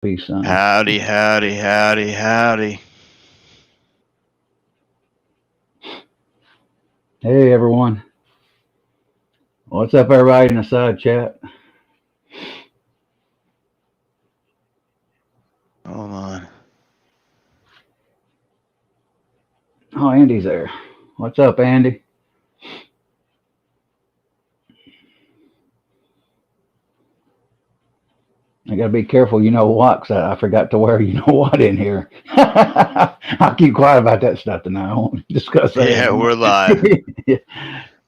Peace, son. Howdy, howdy, howdy, howdy. Hey, everyone. What's up, everybody in the side chat? Hold on. Oh, Andy's there. What's up, Andy? I gotta be careful, you know what, 'cause I forgot to wear you know what in here. I'll keep quiet about that stuff tonight. I won't discuss that Yeah, anymore. we're live.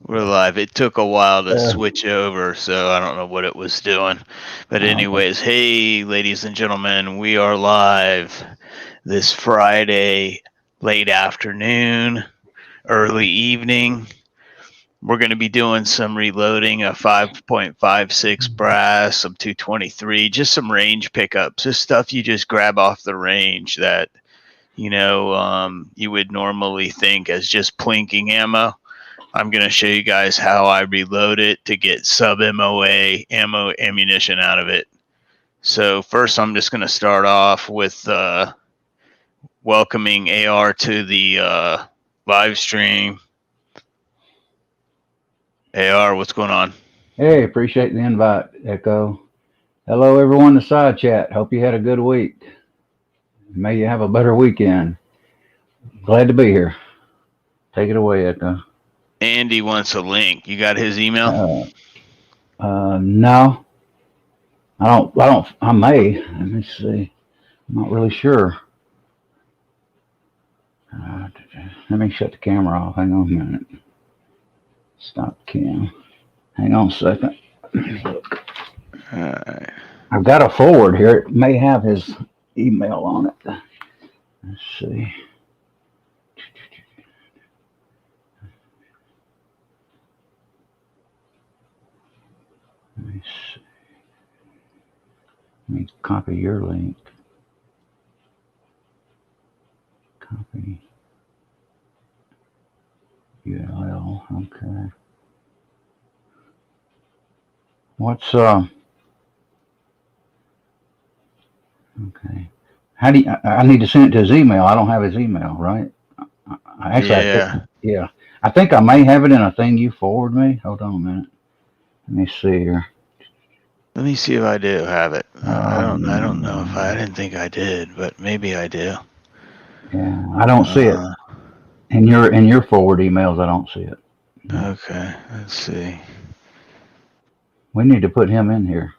We're live. It took a while to switch over, so I don't know what it was doing. But anyways, hey, ladies and gentlemen, we are live this Friday, late afternoon, early evening. We're going to be doing some reloading, a 5.56 brass, some 223, just some range pickups, just stuff you just grab off the range that, you would normally think as just plinking ammo. I'm going to show you guys how I reload it to get sub-MOA ammunition out of it. So first I'm just going to start off with welcoming AR to the live stream. AR, what's going on? Hey, appreciate the invite, Echo. Hello, everyone in the side chat. Hope you had a good week. May you have a better weekend. Glad to be here. Take it away, Echo. Andy wants a link. You got his email? No, I don't. I may. Let me see. I'm not really sure. Let me shut the camera off. Hang on a minute. Stop cam. Hang on a second. Alright. I've got a forward here. It may have his email on it. Let's see. Let me see. Let me copy your link. Copy. URL. Okay. What's Okay. How do you, I need to send it to his email. I don't have his email, right? Yeah. I think I may have it in a thing you forward me. Hold on a minute. Let me see here. Let me see if I do have it. I don't know if I didn't think I did, but maybe I do. Yeah, I don't see it. In your forward emails, I don't see it. Okay, let's see. We need to put him in here.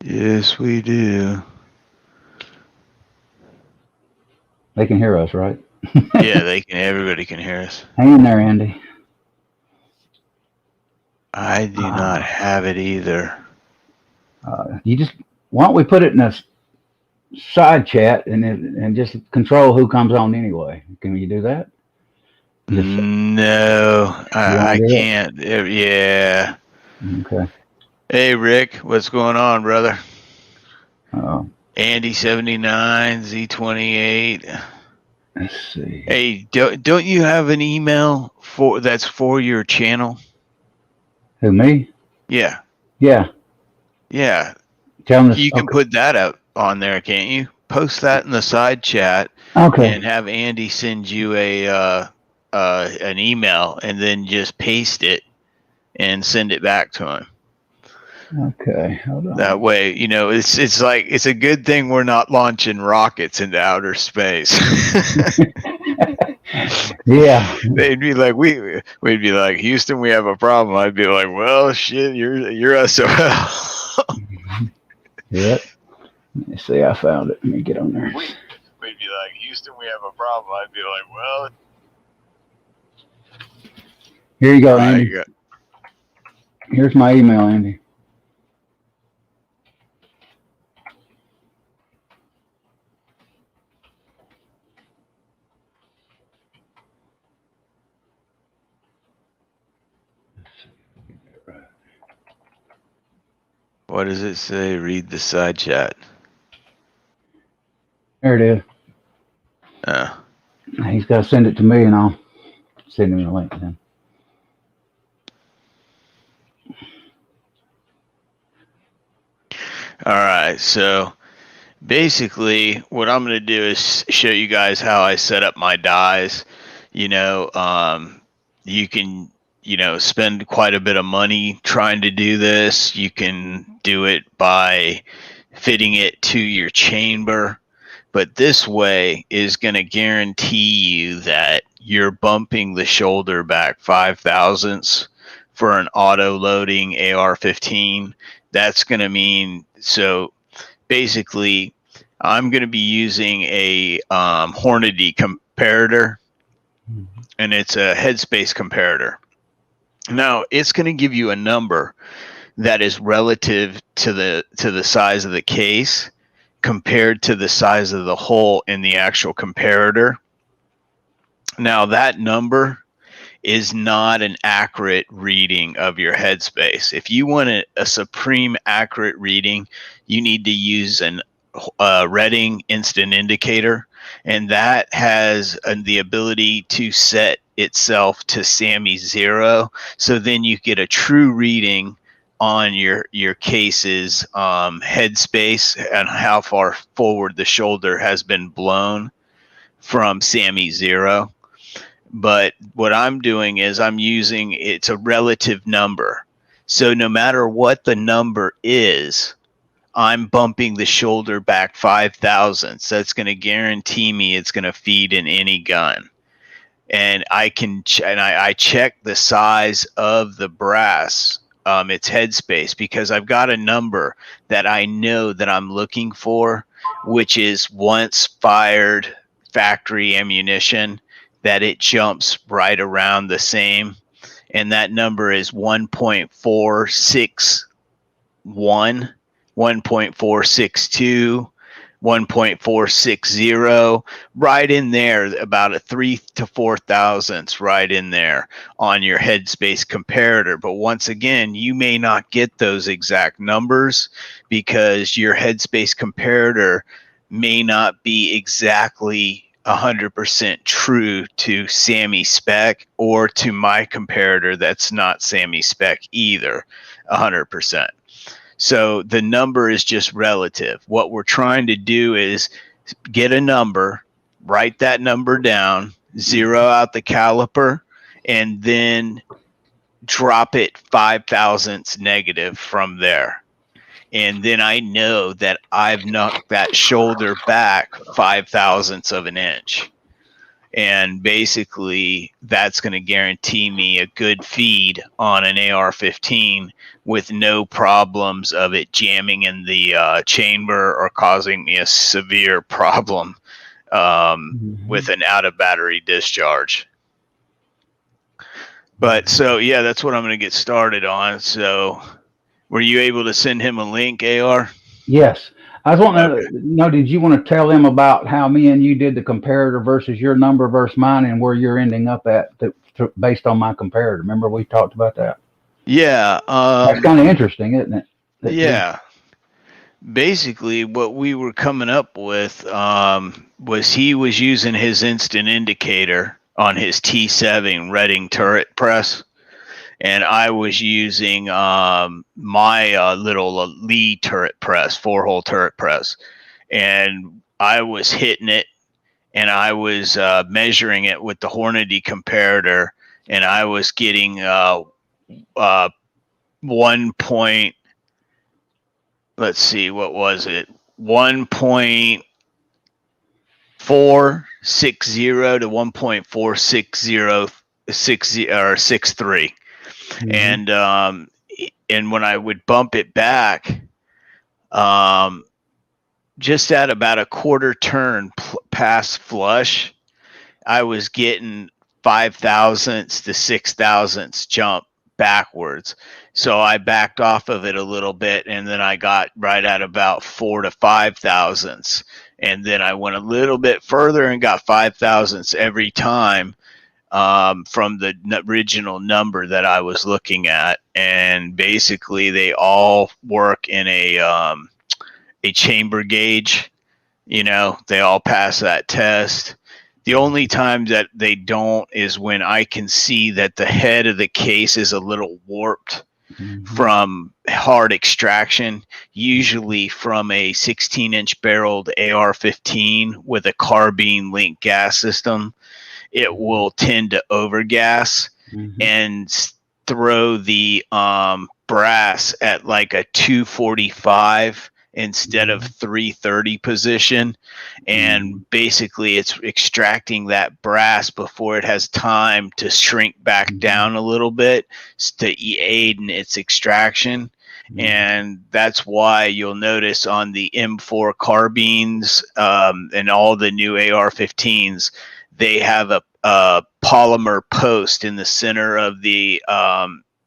Yes, we do. They can hear us, right? Yeah, they can. Everybody can hear us. Hang in there, Andy. I do not have it either. Why don't we put it in a side chat and just control who comes on anyway? Can you do that? No, I can't. Yeah. Okay. Hey, Rick, what's going on, brother? Andy 79 Z28. Let's see. Hey, don't you have an email that's for your channel? Who, me? Yeah. Yeah. Yeah. Tell them you can put that up on there, can't you? Post that in the side chat. Okay. And have Andy send you an email, and then just paste it and send it back to him. Okay, hold on. That way, it's like it's a good thing we're not launching rockets into outer space. Yeah. They'd be like, we'd be like, Houston, we have a problem. I'd be like, well, shit, you're SOL. Yep. Let me see, I found it. Let me get on there. We'd be like, Houston, we have a problem. I'd be like, well. Here you go, Andy. Here's my email, Andy. What does it say? Read the side chat. There it is. He's got to send it to me, and I'll send him the link then. All right, so basically what I'm going to do is show you guys how I set up my dies. You can, spend quite a bit of money trying to do this. You can do it by fitting it to your chamber, but this way is going to guarantee you that you're bumping the shoulder back 5 thousandths for an auto loading AR-15. That's going to mean, so basically I'm going to be using a Hornady comparator, and it's a headspace comparator. Now it's going to give you a number that is relative to the size of the case compared to the size of the hole in the actual comparator. Now that number is not an accurate reading of your headspace. If you want a supreme accurate reading, you need to use an ReLOADING instant indicator, and that has the ability to set itself to SAMI 0. So then you get a true reading on your case's headspace and how far forward the shoulder has been blown from SAMI 0. But what I'm doing is it's a relative number. So no matter what the number is, I'm bumping the shoulder back 5 thousandths. That's going to guarantee me it's going to feed in any gun. And I check the size of the brass, its headspace, because I've got a number that I know that I'm looking for, which is once fired factory ammunition, that it jumps right around the same. And that number is 1.461, 1.462, 1.460, right in there, about a 3 to 4 thousandths right in there on your headspace comparator. But once again, you may not get those exact numbers because your headspace comparator may not be exactly 100% true to SAMI spec, or to my comparator that's not SAMI spec either 100%. So the number is just relative. What we're trying to do is get a number, write that number down, zero out the caliper, and then drop it 5 thousandths negative from there. And then I know that I've knocked that shoulder back 5 thousandths of an inch. And basically, that's going to guarantee me a good feed on an AR-15 with no problems of it jamming in the chamber or causing me a severe problem with an out-of-battery discharge. But so, yeah, that's what I'm going to get started on. So were you able to send him a link, AR? Yes. I was wanting to know, did you want to tell them about how me and you did the comparator versus your number versus mine, and where you're ending up at based on my comparator? Remember we talked about that? Yeah. That's kind of interesting, isn't it? Yeah. Basically, what we were coming up with was he was using his instant indicator on his T7 ReLOADING turret press. And I was using my little Lee turret press, 4-hole turret press. And I was hitting it, and I was measuring it with the Hornady comparator, and I was getting 1.460 to 1.46063. Mm-hmm. And when I would bump it back, just at about a quarter turn past flush, I was getting 5 thousandths to 6 thousandths jump backwards. So I backed off of it a little bit, and then I got right at about 4 to 5 thousandths. And then I went a little bit further and got 5 thousandths every time from the original number that I was looking at. And basically they all work in a chamber gauge. They all pass that test. The only time that they don't is when I can see that the head of the case is a little warped, from hard extraction, usually from a 16-inch barreled AR-15 with a carbine linked gas system. It will tend to overgas and throw the brass at like a 245 instead of 330 position, and basically it's extracting that brass before it has time to shrink back down a little bit to aid in its extraction. And that's why you'll notice on the M4 carbines and all the new AR-15s, they have a polymer post in the center of the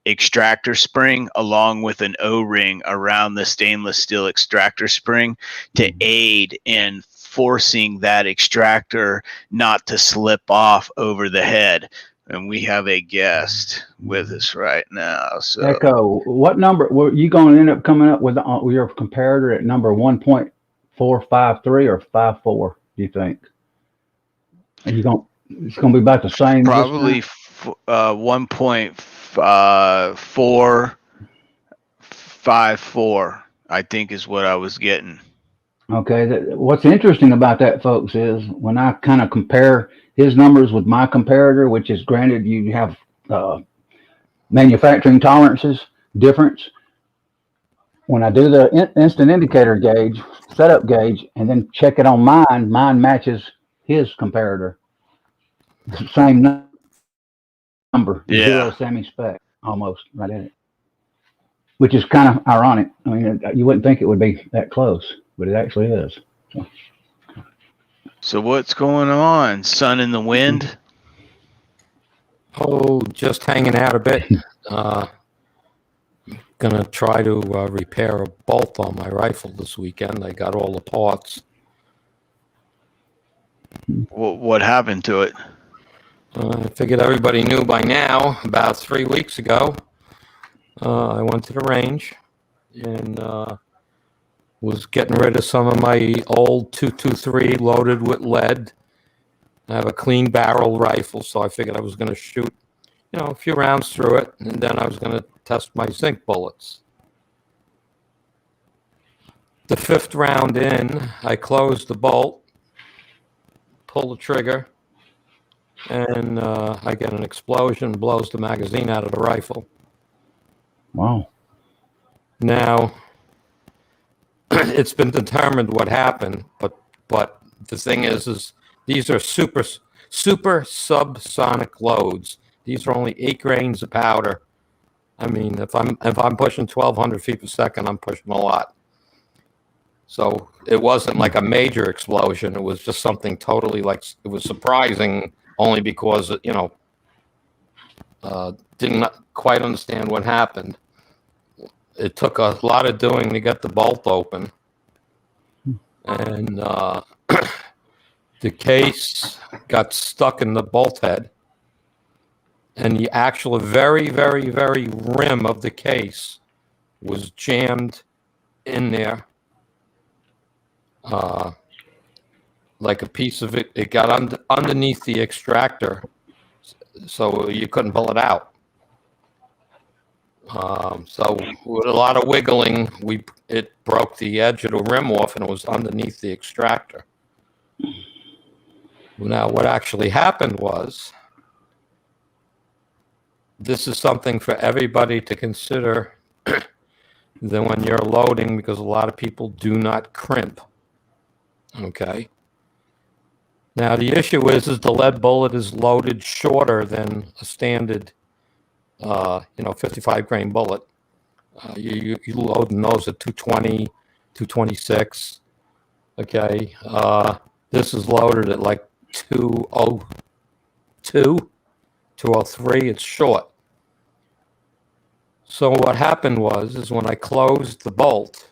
extractor spring, along with an O-ring around the stainless steel extractor spring to aid in forcing that extractor not to slip off over the head. And we have a guest with us right now. So, Echo, what number were you going to end up coming up with your comparator at number 1.453 or 54? Do you think? Are you going? It's going to be about the same. Probably 1.454, I think, is what I was getting. Okay. What's interesting about that, folks, is when I kind of compare his numbers with my comparator, which is granted you have manufacturing tolerances difference. When I do the instant indicator gauge, setup gauge, and then check it on mine matches his comparator. Same number, zero semi-spec, almost right in it, which is kind of ironic. I mean, you wouldn't think it would be that close, but it actually is. So what's going on? Sun in the wind? Oh, just hanging out a bit. Gonna try to repair a bolt on my rifle this weekend. I got all the parts. What happened to it? I figured everybody knew by now. About 3 weeks ago, I went to the range and was getting rid of some of my old 223 loaded with lead. I have a clean barrel rifle, so I figured I was going to shoot, a few rounds through it, and then I was going to test my zinc bullets. The 5th round in, I closed the bolt, pull the trigger, and I get an explosion, blows the magazine out of the rifle. Wow. Now, it's been determined what happened, but the thing is these are super subsonic loads. These are only 8 grains of powder. I mean, if I'm pushing 1,200 feet per second, I'm pushing a lot. So it wasn't like a major explosion. It was just something totally it was surprising only because, didn't quite understand what happened. It took a lot of doing to get the bolt open. And the case got stuck in the bolt head. And the actual very, very, very rim of the case was jammed in there. Like a piece of it, it got underneath the extractor, so you couldn't pull it out. So with a lot of wiggling, it broke the edge of the rim off, and it was underneath the extractor. Now, what actually happened was, this is something for everybody to consider then when you're loading, because a lot of people do not crimp. Okay. Now, the issue is the lead bullet is loaded shorter than a standard, 55 grain bullet. You loading those at 220, 226. Okay. This is loaded at like 202, 203. It's short. So what happened is when I closed the bolt,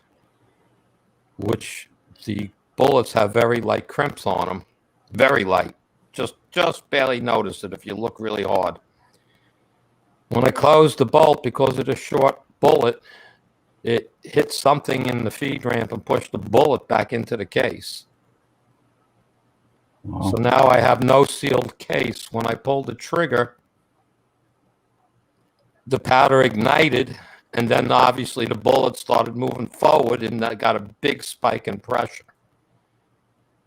which the bullets have very light crimps on them, very light, just barely notice it if you look really hard. When I closed the bolt, because of the short bullet, it hit something in the feed ramp and pushed the bullet back into the case. Wow. So now I have no sealed case. When I pulled the trigger, the powder ignited And then obviously the bullet started moving forward, and that got a big spike in pressure.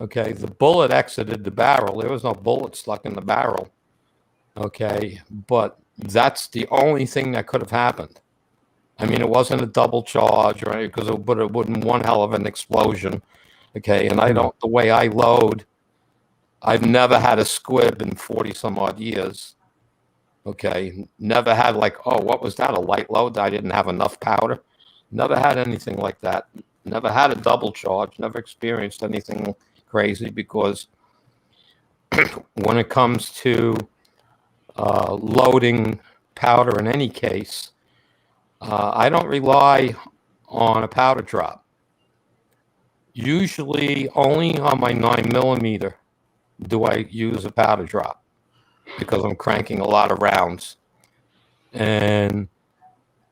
Okay, the bullet exited the barrel. There was no bullet stuck in the barrel. Okay, but that's the only thing that could have happened. I mean, it wasn't a double charge, right? Because it would have been one hell of an explosion. Okay, and I don't, the way I load, I've never had a squib in 40 some odd years. Okay, never had like, oh, what was that? A light load? I didn't have enough powder. Never had anything like that. Never had a double charge. Never experienced anything crazy, because when it comes to loading powder in any case, I don't rely on a powder drop. Usually only on my 9mm do I use a powder drop, because I'm cranking a lot of rounds. And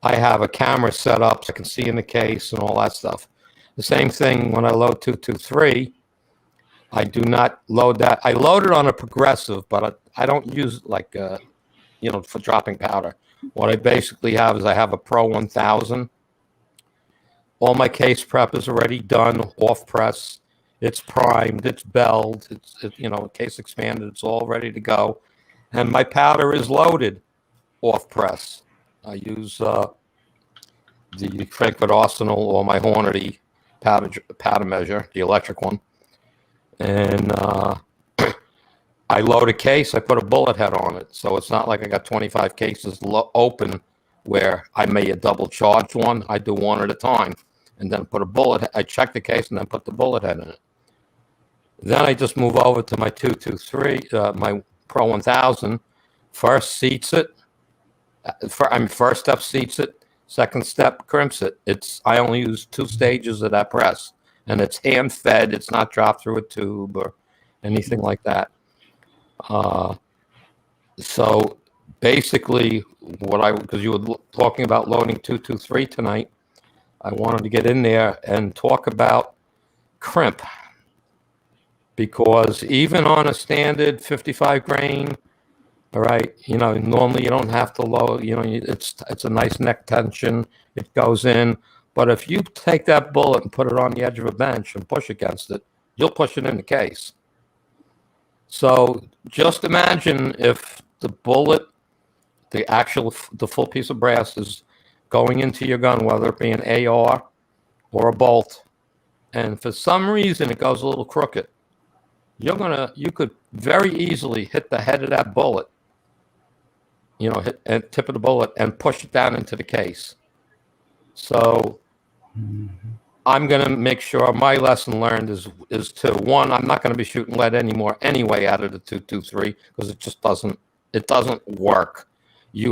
I have a camera set up so I can see in the case and all that stuff. The same thing when I load 223. I do not load that. I load it on a progressive, but I don't use it like, for dropping powder. What I basically have is I have a Pro 1000. All my case prep is already done, off press. It's primed, it's belled, it's case expanded, it's all ready to go. And my powder is loaded off press. I use the Frankfurt Arsenal or my Hornady powder measure, the electric one. And I load a case, I put a bullet head on it. So it's not like I got 25 cases open where I may have double charged one. I do one at a time and then put a bullet. I check the case and then put the bullet head in it. Then I just move over to my 223, my Pro 1000. First seats it. First step seats it. Second step crimps it. I only use 2 stages of that press, and it's hand fed. It's not dropped through a tube or anything like that. So basically, because you were talking about loading 223 tonight, I wanted to get in there and talk about crimp. Because even on a standard 55 grain, all right, normally you don't have to load, it's a nice neck tension, it goes in. But if you take that bullet and put it on the edge of a bench and push against it, you'll push it in the case. So just imagine if the bullet, the full piece of brass is going into your gun, whether it be an AR or a bolt, and for some reason it goes a little crooked. You could very easily hit the head of that bullet, hit and tip of the bullet and push it down into the case. So I'm going to make sure my lesson learned is to, one, I'm not going to be shooting lead anymore anyway out of the 223, because it just doesn't work. You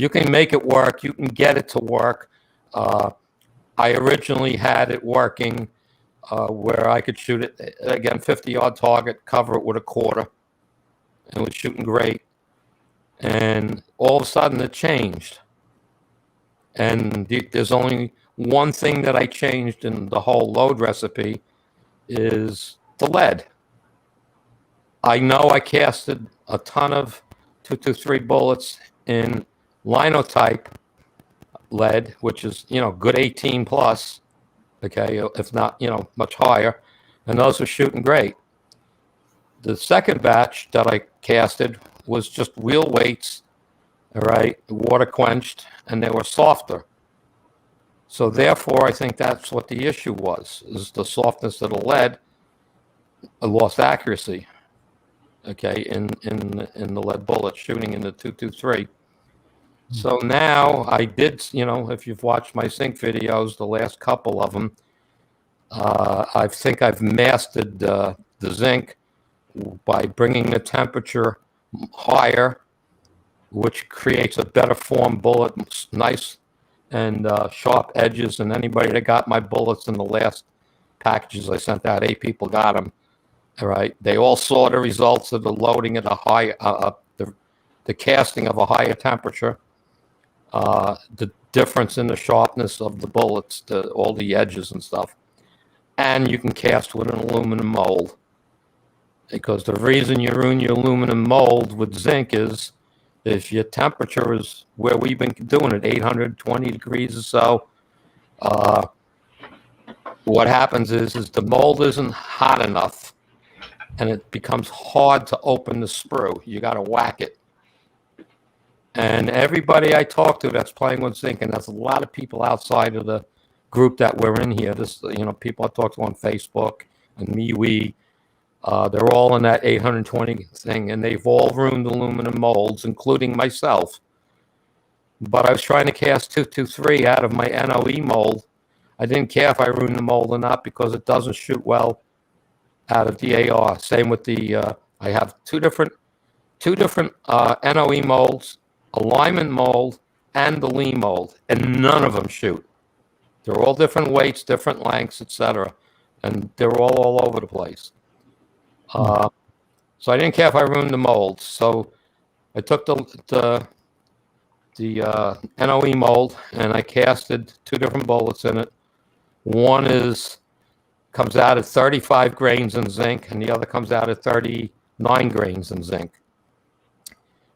can make it work. You can get it to work. I originally had it working where I could shoot it, again, 50-yard target, cover it with a quarter, and it was shooting great. And all of a sudden it changed. And there's only one thing that I changed in the whole load recipe is the lead. I know I casted a ton of 223 bullets in linotype lead, which is, good 18 plus. Okay, if not, much higher. And those are shooting great. The second batch that I casted was just wheel weights, all right, water quenched, and they were softer. So therefore, I think that's what the issue was, is the softness of the lead. I lost accuracy, okay, in the lead bullet shooting in the 223. So now I did, if you've watched my sync videos, the last couple of them, I think I've mastered the zinc by bringing the temperature higher, which creates a better form bullet, nice and sharp edges. And anybody that got my bullets in the last packages I sent out, 8 people got them. All right, they all saw the results of the loading at a high, the casting of a higher temperature. The difference in the sharpness of the bullets, all the edges and stuff. And you can cast with an aluminum mold. Because the reason you ruin your aluminum mold with zinc is if your temperature is where we've been doing it, 820 degrees or so, what happens is the mold isn't hot enough, and it becomes hard to open the sprue. You got to whack it. And everybody I talk to that's playing with zinc, and there's a lot of people outside of the group that we're in here. This, people I talk to on Facebook and MeWe, they're all in that 820 thing, and they've all ruined aluminum molds, including myself. But I was trying to cast 223 out of my NOE mold. I didn't care if I ruined the mold or not because it doesn't shoot well out of DAR. Same with the, I have two different NOE molds, a Lyman mold, and the Lee mold, and none of them shoot. They're all different weights, different lengths, etc., and they're all over the place. So I didn't care if I ruined the molds. So I took the NOE mold and I casted two different bullets in it. One comes out at 35 grains in zinc, and the other comes out at 39 grains in zinc.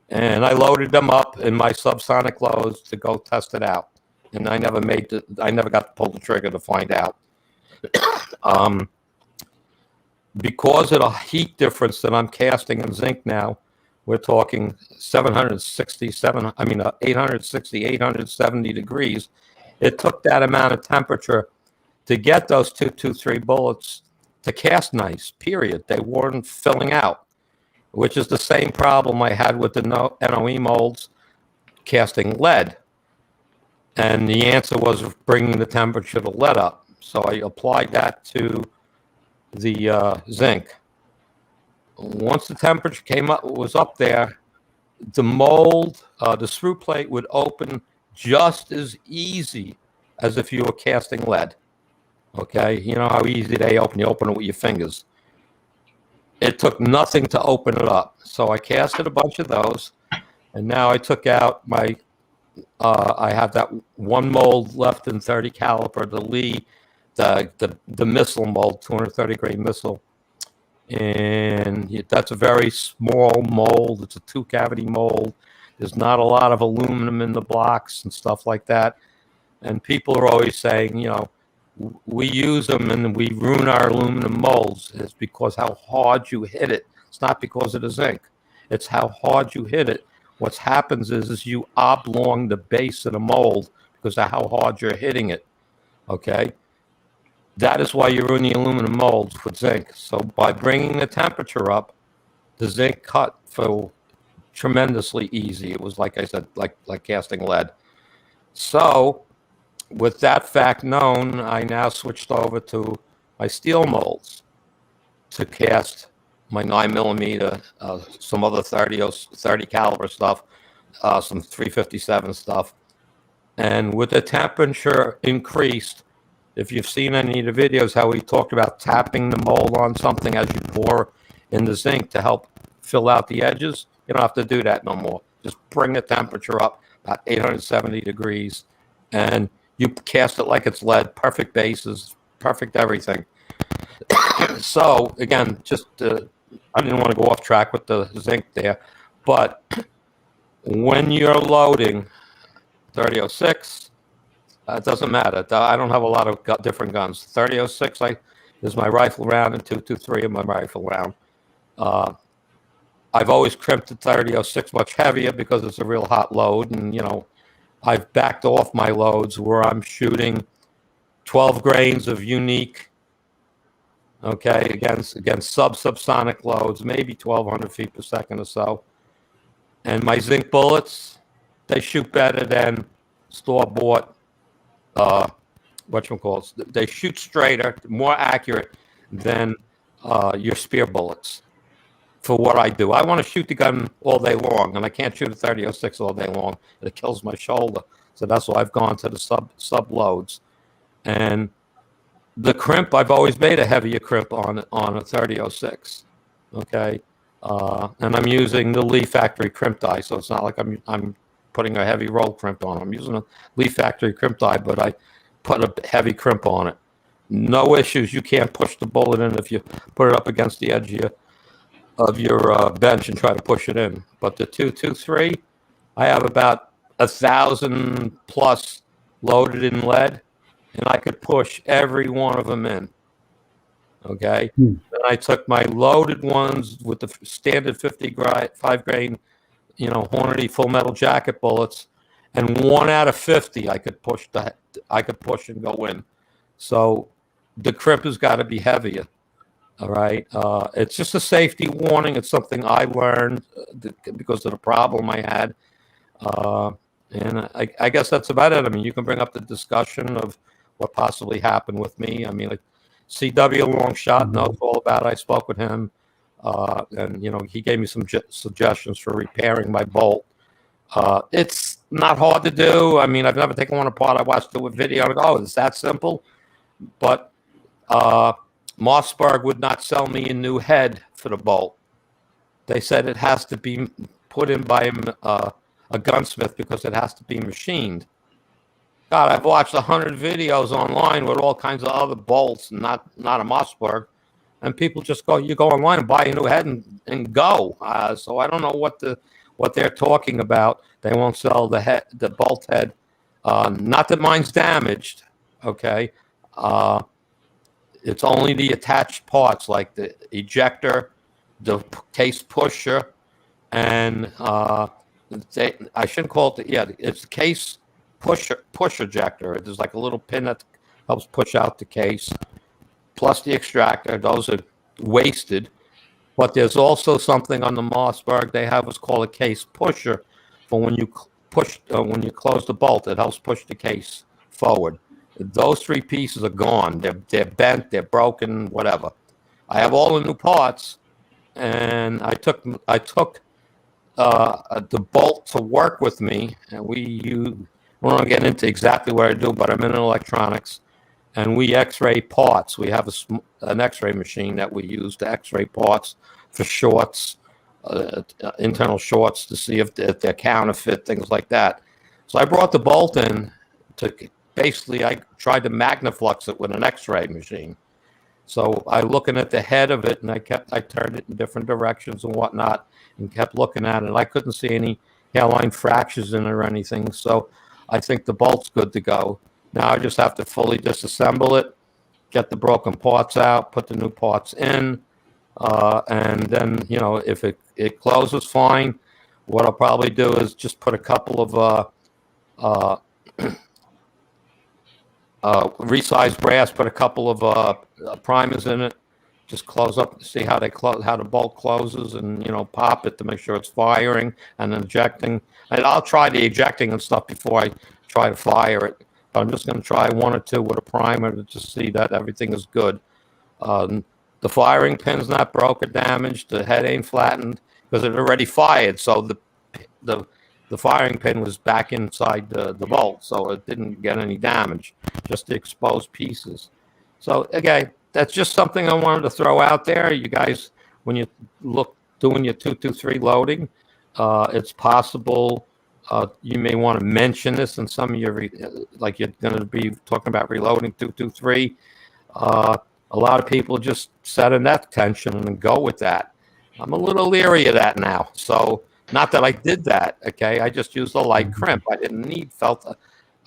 And I loaded them up in my subsonic loads to go test it out. And I never got to pull the trigger to find out. Because of the heat difference that I'm casting in zinc now, we're talking 860, 870 degrees. It took that amount of temperature to get those 223 bullets to cast nice, period. They weren't filling out, which is the same problem I had with the NOE molds casting lead. And the answer was bringing the temperature of the lead up. So I applied that to the zinc. Once the temperature was up there, the mold, the screw plate would open just as easy as if you were casting lead. Okay, you know how easy they open? You open it with your fingers. It took nothing to open it up. So I casted a bunch of those, and now I took out my, I have that one mold left in 30 caliber, the Lee, the missile mold, 230 grain missile. And that's a very small mold. It's a 2-cavity mold. There's not a lot of aluminum in the blocks and stuff like that. And people are always saying, we use them and we ruin our aluminum molds. It's because how hard you hit it. It's not because of the zinc. It's how hard you hit it. What happens is you oblong the base of the mold because of how hard you're hitting it. Okay? That is why you ruin the aluminum molds with zinc. So by bringing the temperature up, the zinc cut felt tremendously easy. It was, like I said, like casting lead. So with that fact known, I now switched over to my steel molds to cast my 9mm, some other 30 caliber stuff, some 357 stuff. And with the temperature increased, if you've seen any of the videos, how we talked about tapping the mold on something as you pour in the zinc to help fill out the edges, you don't have to do that no more. Just bring the temperature up about 870 degrees, and you cast it like it's lead, perfect bases, perfect everything. So, again, just I didn't want to go off track with the zinc there, but when you're loading 3006, it doesn't matter. I don't have a lot of different guns. 3006 is my rifle round, and 223 is my rifle round. I've always crimped the 3006 much heavier because it's a real hot load, and I've backed off my loads where I'm shooting 12 grains of unique, okay, against subsonic loads, maybe 1,200 feet per second or so. And my zinc bullets, they shoot better than store-bought, they shoot straighter, more accurate than your spear bullets for what I do. I want to shoot the gun all day long, and I can't shoot a 3006 all day long. It kills my shoulder. So that's why I've gone to the sub loads. And the crimp, I've always made a heavier crimp on a 3006. Okay, and I'm using the Lee factory crimp die, so it's not like I'm putting a heavy roll crimp on. I'm using a Lee factory crimp die, but I put a heavy crimp on it. No issues. You can't push the bullet in if you put it up against the edge of your bench and try to push it in. But the 223, I have about 1,000 plus loaded in lead, and I could push every one of them in. Okay. Then I took my loaded ones with the standard 55 grain, Hornady full metal jacket bullets, and 1 out of 50 I could push and go in. So the crimp has got to be heavier. All right. It's just a safety warning. It's something I learned because of the problem I had. And I guess that's about it. I mean, you can bring up the discussion of what possibly happened with me. I mean, like CW long shot knows all about it. I spoke with him, and he gave me some suggestions for repairing my bolt. It's not hard to do. I mean, I've never taken one apart. I watched it with video. And it's that simple. But Mossberg would not sell me a new head for the bolt. They said it has to be put in by a gunsmith because it has to be machined. God, I've watched 100 videos online with all kinds of other bolts, not a Mossberg, and people just you go online and buy a new head and go. So I don't know what they're talking about. They won't sell the bolt head. Not that mine's damaged. Okay, it's only the attached parts like the ejector, the case pusher, and I shouldn't call it it's the case push ejector. There's like a little pin that helps push out the case, plus the extractor. Those are wasted. But there's also something on the Mossberg they have what's called a case pusher for when you when you close the bolt. It helps push the case forward. Those 3 pieces are gone. They're bent. They're broken. Whatever. I have all the new parts, and I took the bolt to work with me, and we won't get into exactly what I do, but I'm in electronics, and we X-ray parts. We have an X-ray machine that we use to X-ray parts for shorts, internal shorts, to see if they're counterfeit, things like that. So I brought the bolt in I tried to magnaflux it with an X-ray machine. So I looking at the head of it, and I turned it in different directions and whatnot, and kept looking at it. And I couldn't see any hairline fractures in it or anything. So I think the bolt's good to go. Now I just have to fully disassemble it, get the broken parts out, put the new parts in, and then if it closes fine. What I'll probably do is just put a couple of resized brass, put a couple of primers in it, just close up, see how the bolt closes, and pop it to make sure it's firing and ejecting. And I'll try the ejecting and stuff before I try to fire it. But I'm just going to try 1 or 2 with a primer to just see that everything is good. The firing pin's not broke or damaged. The head ain't flattened because it already fired. So the firing pin was back inside the bolt, so it didn't get any damage, just the exposed pieces. So again, that's just something I wanted to throw out there. You guys, when you doing your 223 loading, it's possible you may want to mention this in some of your, like you're going to be talking about reloading 223. A lot of people just set in that tension and go with that. I'm a little leery of that now. So not that I did that, okay? I just used a light crimp. I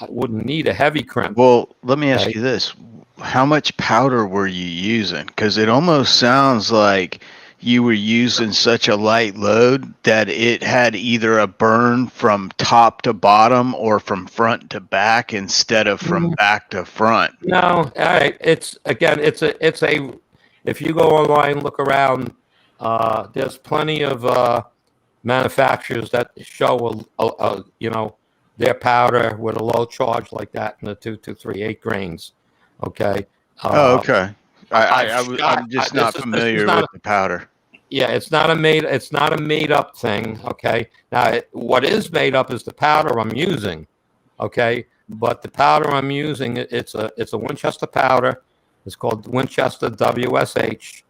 wouldn't need a heavy crimp. Well, let me ask you this. How much powder were you using? Because it almost sounds like you were using such a light load that it had either a burn from top to bottom or from front to back instead of from back to front. No, all right. It's if you go online, look around, there's plenty of manufacturers that show their powder with a low charge like that in the 238 grains. Okay. Okay. I'm just not familiar with the powder. Yeah, it's not a made up thing. Okay. Now, what is made up is the powder I'm using. Okay, but the powder I'm using, it's a Winchester powder. It's called Winchester WSH.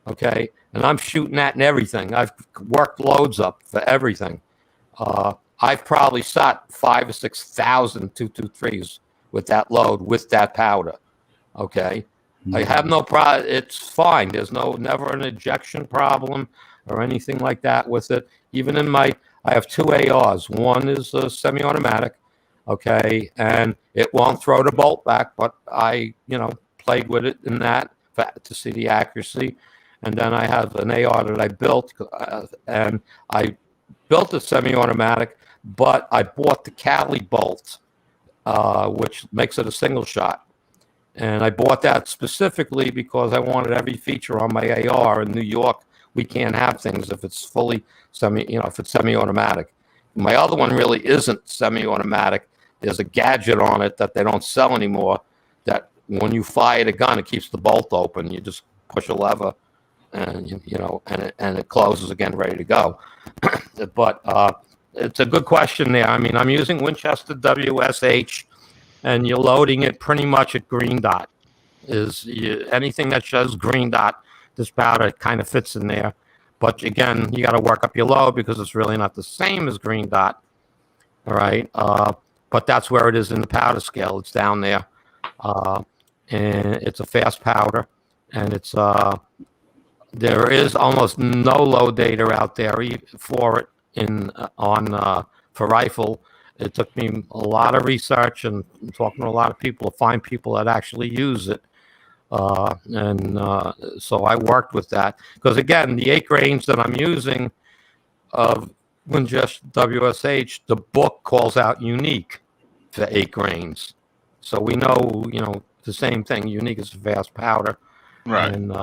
Okay, and I'm shooting that and everything. I've worked loads up for everything. I've probably shot 5,000 or 6,000 223s with that load, with that powder. Okay. I have no problem. It's fine. There's never an ejection problem or anything like that with it. Even in I have two ARs. One is a semi-automatic, okay, and it won't throw the bolt back, but I, played with it in that to see the accuracy. And then I have an AR that I built, and I built a semi-automatic, but I bought the Cali bolt, which makes it a single shot. And I bought that specifically because I wanted every feature on my AR. In New York, we can't have things if it's fully if it's semi-automatic. My other one really isn't semi-automatic. There's a gadget on it that they don't sell anymore that when you fire the gun, it keeps the bolt open. You just push a lever and, and it closes again, ready to go. But it's a good question there. I mean, I'm using Winchester WSH, and you're loading it pretty much at green dot. Anything that shows green dot, this powder kind of fits in there. But again, you got to work up your load because it's really not the same as green dot. All right. But that's where it is in the powder scale. It's down there. And it's a fast powder. And it's there is almost no load data out there for it for rifle. It took me a lot of research and talking to a lot of people to find people that actually use it. So I worked with that because, again, the 8 grains that I'm using of Winchester WSH, the book calls out unique for 8 grains. So we know, the same thing. Unique is a fast powder. Right. And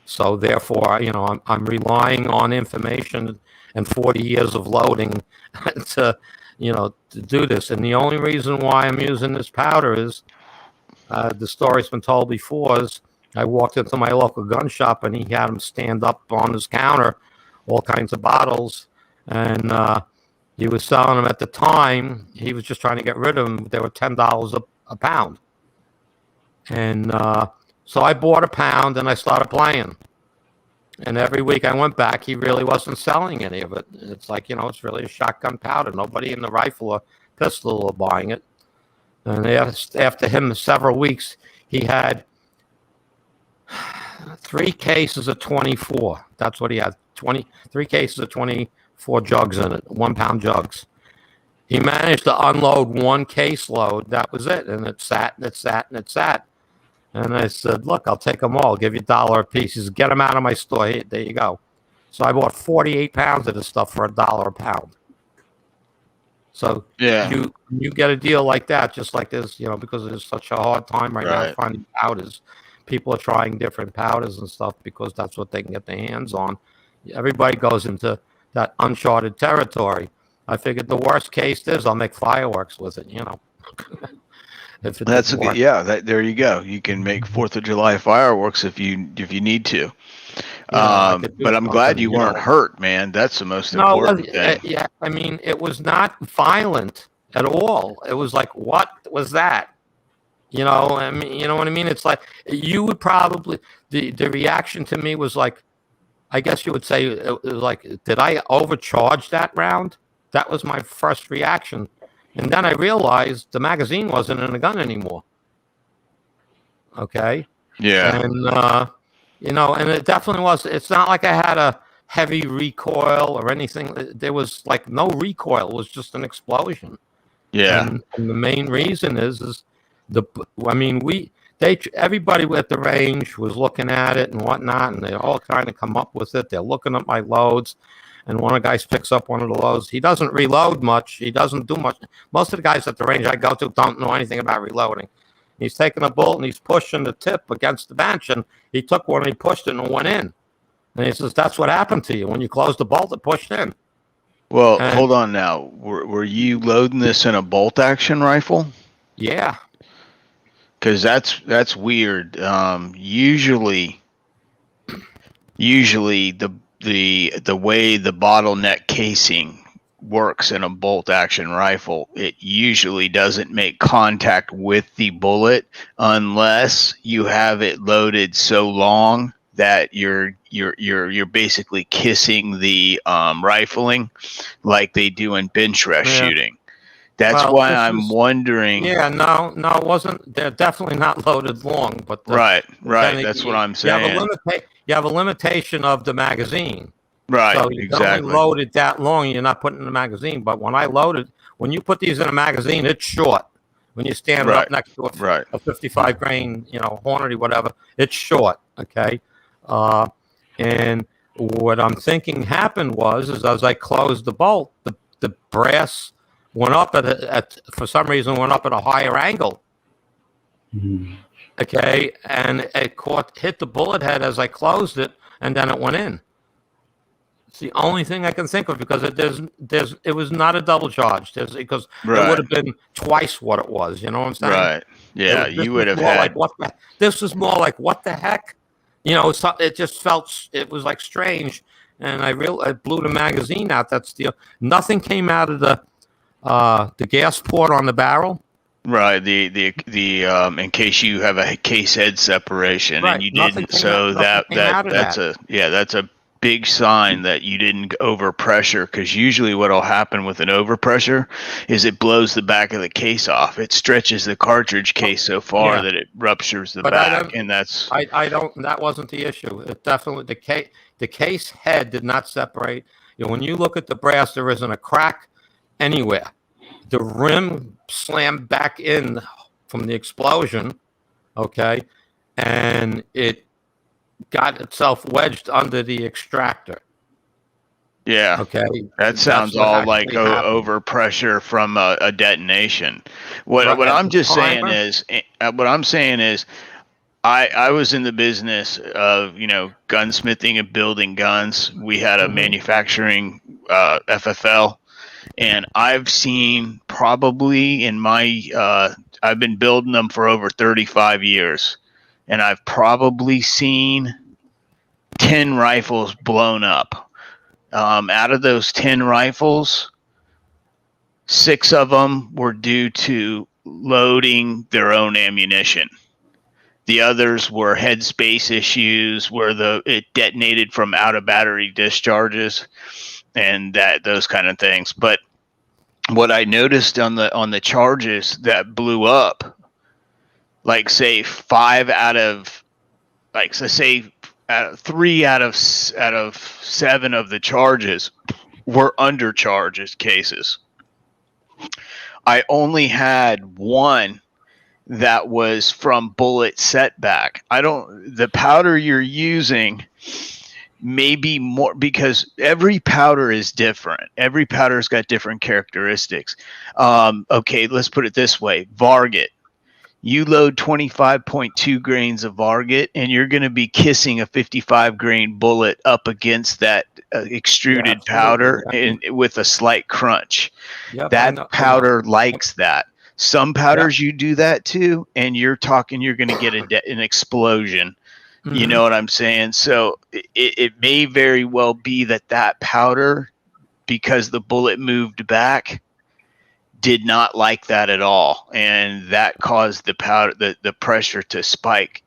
so therefore, I'm relying on information and 40 years of loading to do this. And the only reason why I'm using this powder is the story's been told before. Is I walked into my local gun shop and he had them stand up on his counter, all kinds of bottles, and he was selling them at the time. He was just trying to get rid of them. They were $10 a pound, and so I bought a pound and I started playing. And every week I went back, he really wasn't selling any of it. It's like, it's really a shotgun powder. Nobody in the rifle or pistol are buying it. And after him, several weeks, he had 3 cases of 24. That's what he had, 3 cases of 24 jugs in it, 1 pound jugs. He managed to unload 1 caseload. That was it. And it sat and it sat and it sat. And I said, look, I'll take them all. I'll give you $1 a piece. He said, get them out of my store. Hey, there you go. So I bought 48 pounds of this stuff for $1 a pound. So yeah, you get a deal like that, just like this, because it's such a hard time right now finding powders. People are trying different powders and stuff because that's what they can get their hands on. Everybody goes into that uncharted territory. I figured the worst case is I'll make fireworks with it, That's okay. Yeah, there you go. You can make 4th of July fireworks if you need to. But I'm glad you weren't hurt, man. That's the most important thing. Yeah, I mean, it was not violent at all. It was like, what was that? I mean, you know what I mean? It's like you would probably the reaction to me was like, I guess you would say, it was like, did I overcharge that round? That was my first reaction. And then I realized the magazine wasn't in the gun anymore. Okay. Yeah. And, and it definitely was. It's not like I had a heavy recoil or anything. There was like no recoil. It was just an explosion. Yeah. And the main reason is everybody at the range was looking at it and whatnot, and they all kind of come up with it. They're looking at my loads. And one of the guys picks up one of the loads. He doesn't reload much. He doesn't do much. Most of the guys at the range I go to don't know anything about reloading. He's taking a bolt and he's pushing the tip against the bench. And he took one and he pushed it and it went in. And he says, that's what happened to you. When you closed the bolt, it pushed in. Well, hold on now. Were you loading this in a bolt action rifle? Yeah. Because that's weird. Usually the way the bottleneck casing works in a bolt action rifle, it usually doesn't make contact with the bullet unless you have it loaded so long that you're basically kissing the rifling like they do in bench rest shooting. That's why I'm wondering. Yeah, no, it wasn't. They're definitely not loaded long, but right. That's what I'm saying. You have a limitation of the magazine. Right, So you can only exactly. load it that long. You're not putting it in a magazine. But when I loaded, when you put these in a magazine, it's short. When you stand it Right, up next to right. a 55 grain, Hornady, whatever, it's short. Okay. And what I'm thinking happened is as I closed the bolt, the brass went up for some reason went up at a higher angle. Mhm. Okay, and it hit the bullet head as I closed it, and then it went in. It's the only thing I can think of because it was not a double charge. Because it would Right, have been twice what it was. You know what I'm saying? right. Yeah, This you was would have more like had. what the. This was more like what the heck. It just felt it was like strange, and I blew the magazine out. Nothing came out of the gas port on the barrel. Right, the in case you have a case head separation and Right, you nothing didn't, came out. so Nothing came out of that's that. that's a big sign that you didn't overpressure, because usually what'll happen with an overpressure is it blows the back of the case off. It stretches the cartridge case so far Yeah, that it ruptures the but I back, don't. and that's I don't. That wasn't the issue. It definitely the case head did not separate. When you look at the brass, there isn't a crack anywhere. The rim slammed back in from the explosion, okay, and it got itself wedged under the extractor. yeah. Okay, That that's sounds what all like actually happened. overpressure from a detonation. What Right, what at I'm the just saying timer. is, what I'm saying is, I was in the business of, gunsmithing and building guns. We had a Mhm. manufacturing FFL, and I've seen probably I've been building them for over 35 years, and I've probably seen 10 rifles blown up. Out of those 10 rifles, 6 of them were due to loading their own ammunition. The others were headspace issues where it detonated from out of battery discharges and those kind of things. But what I noticed on the charges that blew up, like say 5 out of like so say 3 out of 7 of the charges were undercharges cases. I only had one that was from bullet setback. The powder you're using may be more, because every powder is different. Every powder's got different characteristics. Okay, let's put it this way. Varget. You load 25.2 grains of Varget, and you're going to be kissing a 55 grain bullet up against that Yeah, extruded absolutely. powder with a slight crunch. Yep, I That know. I know. powder likes that. Some Yep. powders you do that too, and you're going to get an explosion. You Mhm. know what I'm saying? So it may very well be that powder, because the bullet moved back, did not like that at all, and that caused the powder the pressure to spike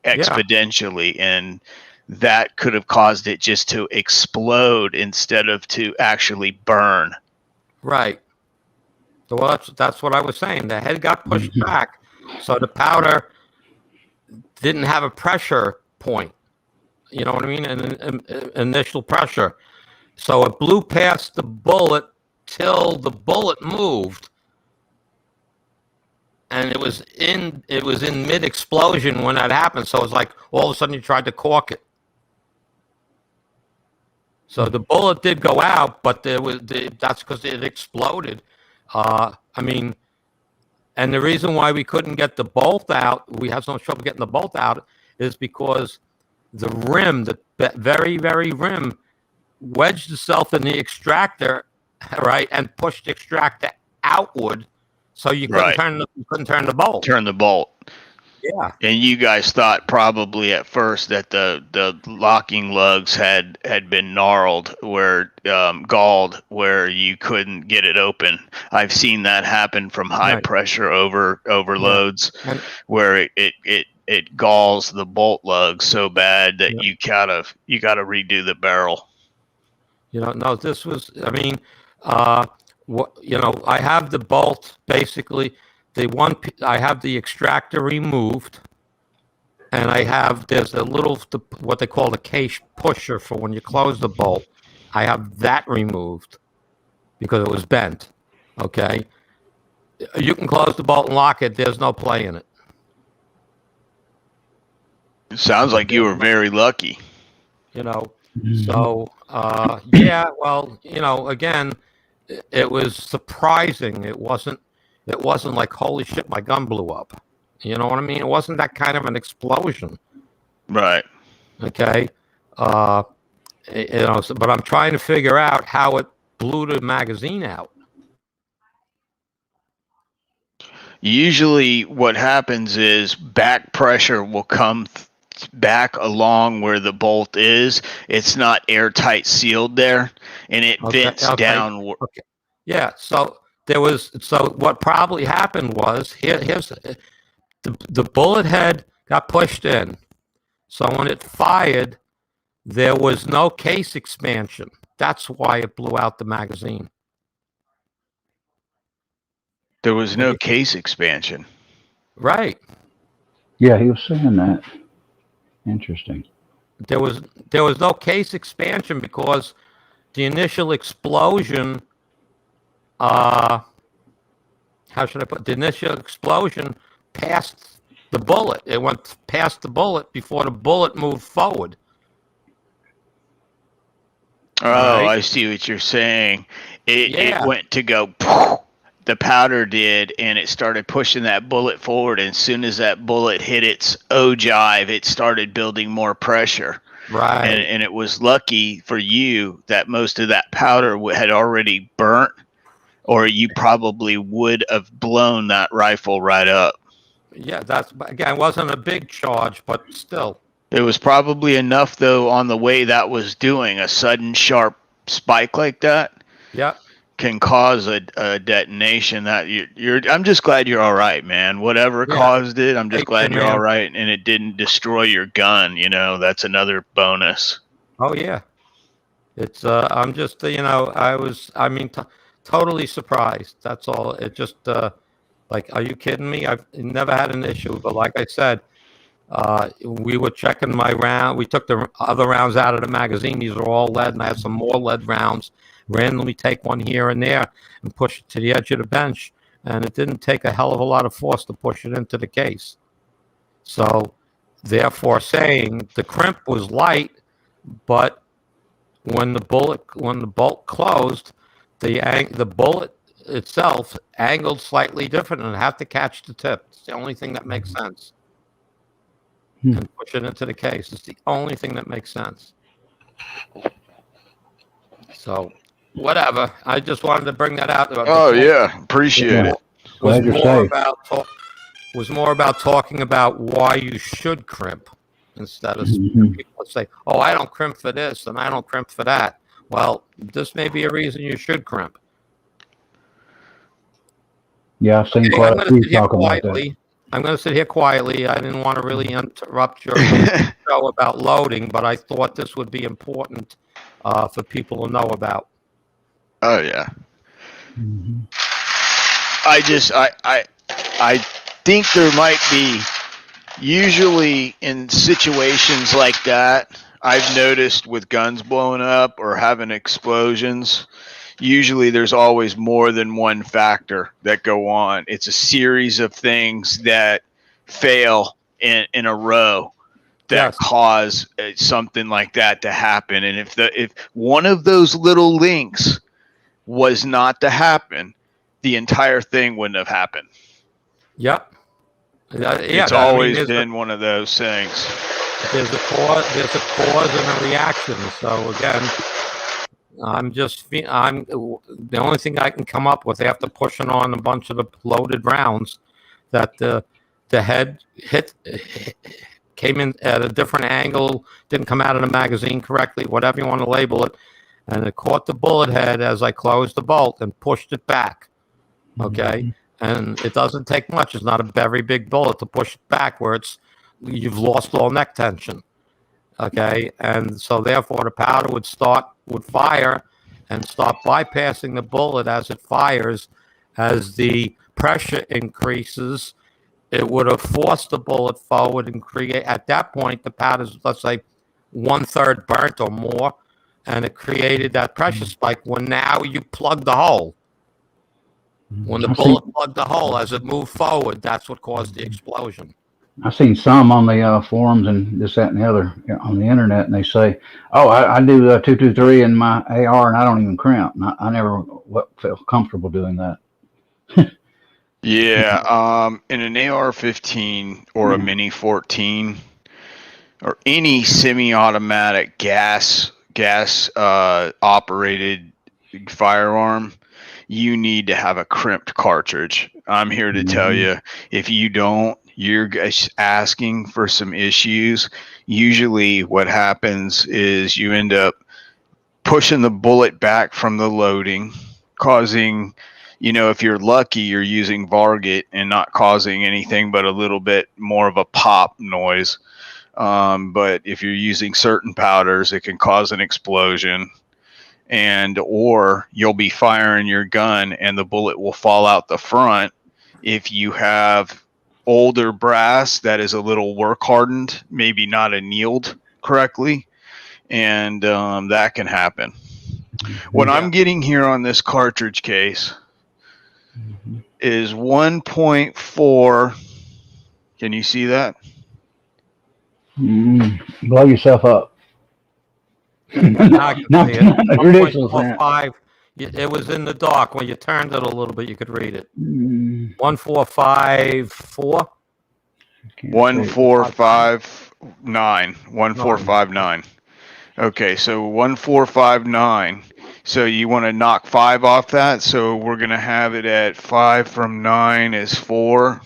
Yeah. exponentially, and that could have caused it just to explode instead of to actually burn. Right. So that's what I was saying. The head got pushed Mhm. back, so the powder didn't have a pressure point. You know what I mean? An initial pressure. So it blew past the bullet till the bullet moved, and it was in mid explosion when that happened. So it's like all of a sudden you tried to cork it. So the bullet did go out, but that's because it exploded. I mean, and the reason why we couldn't get the bolt out, we had so much trouble getting the bolt out, is because the rim, the very, very rim, wedged itself in the extractor, right, and pushed the extractor outward, so you couldn't Right. turn the bolt. Turn the bolt. Yeah. And you guys thought probably at first that the locking lugs had been gnarled, galled, where you couldn't get it open. I've seen that happen from high Right. pressure overloads, And where it galls the bolt lug so bad that Yeah. you gotta redo the barrel. no, this was. I mean, I have the bolt basically. I have the extractor removed, and there's what they call the case pusher for when you close the bolt. I have that removed because it was bent. Okay. You can close the bolt and lock it. There's no play in it. It sounds like you were very lucky. You know, Mhm. so yeah, well, again, it was surprising. It wasn't like, holy shit, my gun blew up. You know what I mean? It wasn't that kind of an explosion. Right. Okay. But I'm trying to figure out how it blew the magazine out. Usually what happens is back pressure will come back along where the bolt is. It's not airtight sealed there, and it vents down. Okay. Yeah. So what probably happened was here's the bullet head got pushed in. So when it fired, there was no case expansion. That's why it blew out the magazine. There was no case expansion. Right. Yeah, he was saying that. Interesting. There was no case expansion because the initial explosion, how should I put it? The initial explosion passed the bullet. It went past the bullet before the bullet moved forward. Oh, Right. I see what you're saying. It went to go, the powder did, and it started pushing that bullet forward. And as soon as that bullet hit its ogive, it started building more pressure. Right. And it was lucky for you that most of that powder had already burnt, or you probably would have blown that rifle right up. Yeah, again, it wasn't a big charge, but still. It was probably enough, though, on the way that was doing a sudden sharp spike like that. Yeah. Can cause a detonation. That I'm just glad you're all right, man. Whatever caused it, I'm just glad you're all right, and it didn't destroy your gun. That's another bonus. Oh yeah, it's I'm just totally surprised. That's all. It just like, are you kidding me? I've never had an issue, but like I said, we were checking my round. We took the other rounds out of the magazine. These are all lead, and I have some more lead rounds. Randomly take one here and there and push it to the edge of the bench, and it didn't take a hell of a lot of force to push it into the case. So, therefore, saying the crimp was light, but when the bolt closed, the bullet itself angled slightly different, and have to catch the tip. It's the only thing that makes sense. And push it into the case. It's the only thing that makes sense. So, whatever. I just wanted to bring that out. Oh yeah, appreciate it. Glad you're safe. Was more about talking about why you should crimp instead of people say, "Oh, I don't crimp for this and I don't crimp for that." Well, this may be a reason you should crimp. Yeah, I've seen quite a few talk about that. I'm going to sit here quietly. I didn't want to really interrupt your show about loading, but I thought this would be important for people to know about. Oh yeah. Mm-hmm. I think there might be, usually in situations like that, I've noticed with guns blowing up or having explosions, usually there's always more than one factor that go on. It's a series of things that fail in a row that cause something like that to happen. And if one of those little links was not to happen, the entire thing wouldn't have happened. Yep. It's always been one of those things. There's a cause and a reaction. So again, I'm the only thing I can come up with after pushing on a bunch of the loaded rounds, that the head came in at a different angle, didn't come out of the magazine correctly, whatever you want to label it, and it caught the bullet head as I closed the bolt and pushed it back. Okay, and it doesn't take much. It's not a very big bullet to push it back where you've lost all neck tension. Okay, and so therefore the powder would fire and start bypassing the bullet as it fires. As the pressure increases, it would have forced the bullet forward and create, at that point, the powder's, let's say, 1/3 burnt or more. and it created that pressure spike when now you plug the hole. When the bullet plugged the hole, as it moved forward, that's what caused the explosion. I've seen some on the forums and this, that, and the other on the internet, and they say, "Oh, I do 223 in my AR, and I don't even crimp." And I never felt comfortable doing that. Yeah, in an AR-15 or a Mini 14 or any semi-automatic gas operated firearm, you need to have a crimped cartridge. I'm here to tell you, if you don't, you're asking for some issues. Usually what happens is you end up pushing the bullet back from the loading, causing, if you're lucky, you're using Varget and not causing anything but a little bit more of a pop noise. But if you're using certain powders, it can cause an explosion. Or you'll be firing your gun and the bullet will fall out the front if you have older brass that is a little work hardened, maybe not annealed correctly, and that can happen. What I'm getting here on this cartridge case is 1.4. Can you see that? Blow yourself up. Not ridiculous. 1.45. It was in the dark. When you turned it a little bit, you could read it. 1454. 1459. 1459. Okay, so 1459. So you want to knock 5 off that. So we're going to have it at 5 from 9 is 4.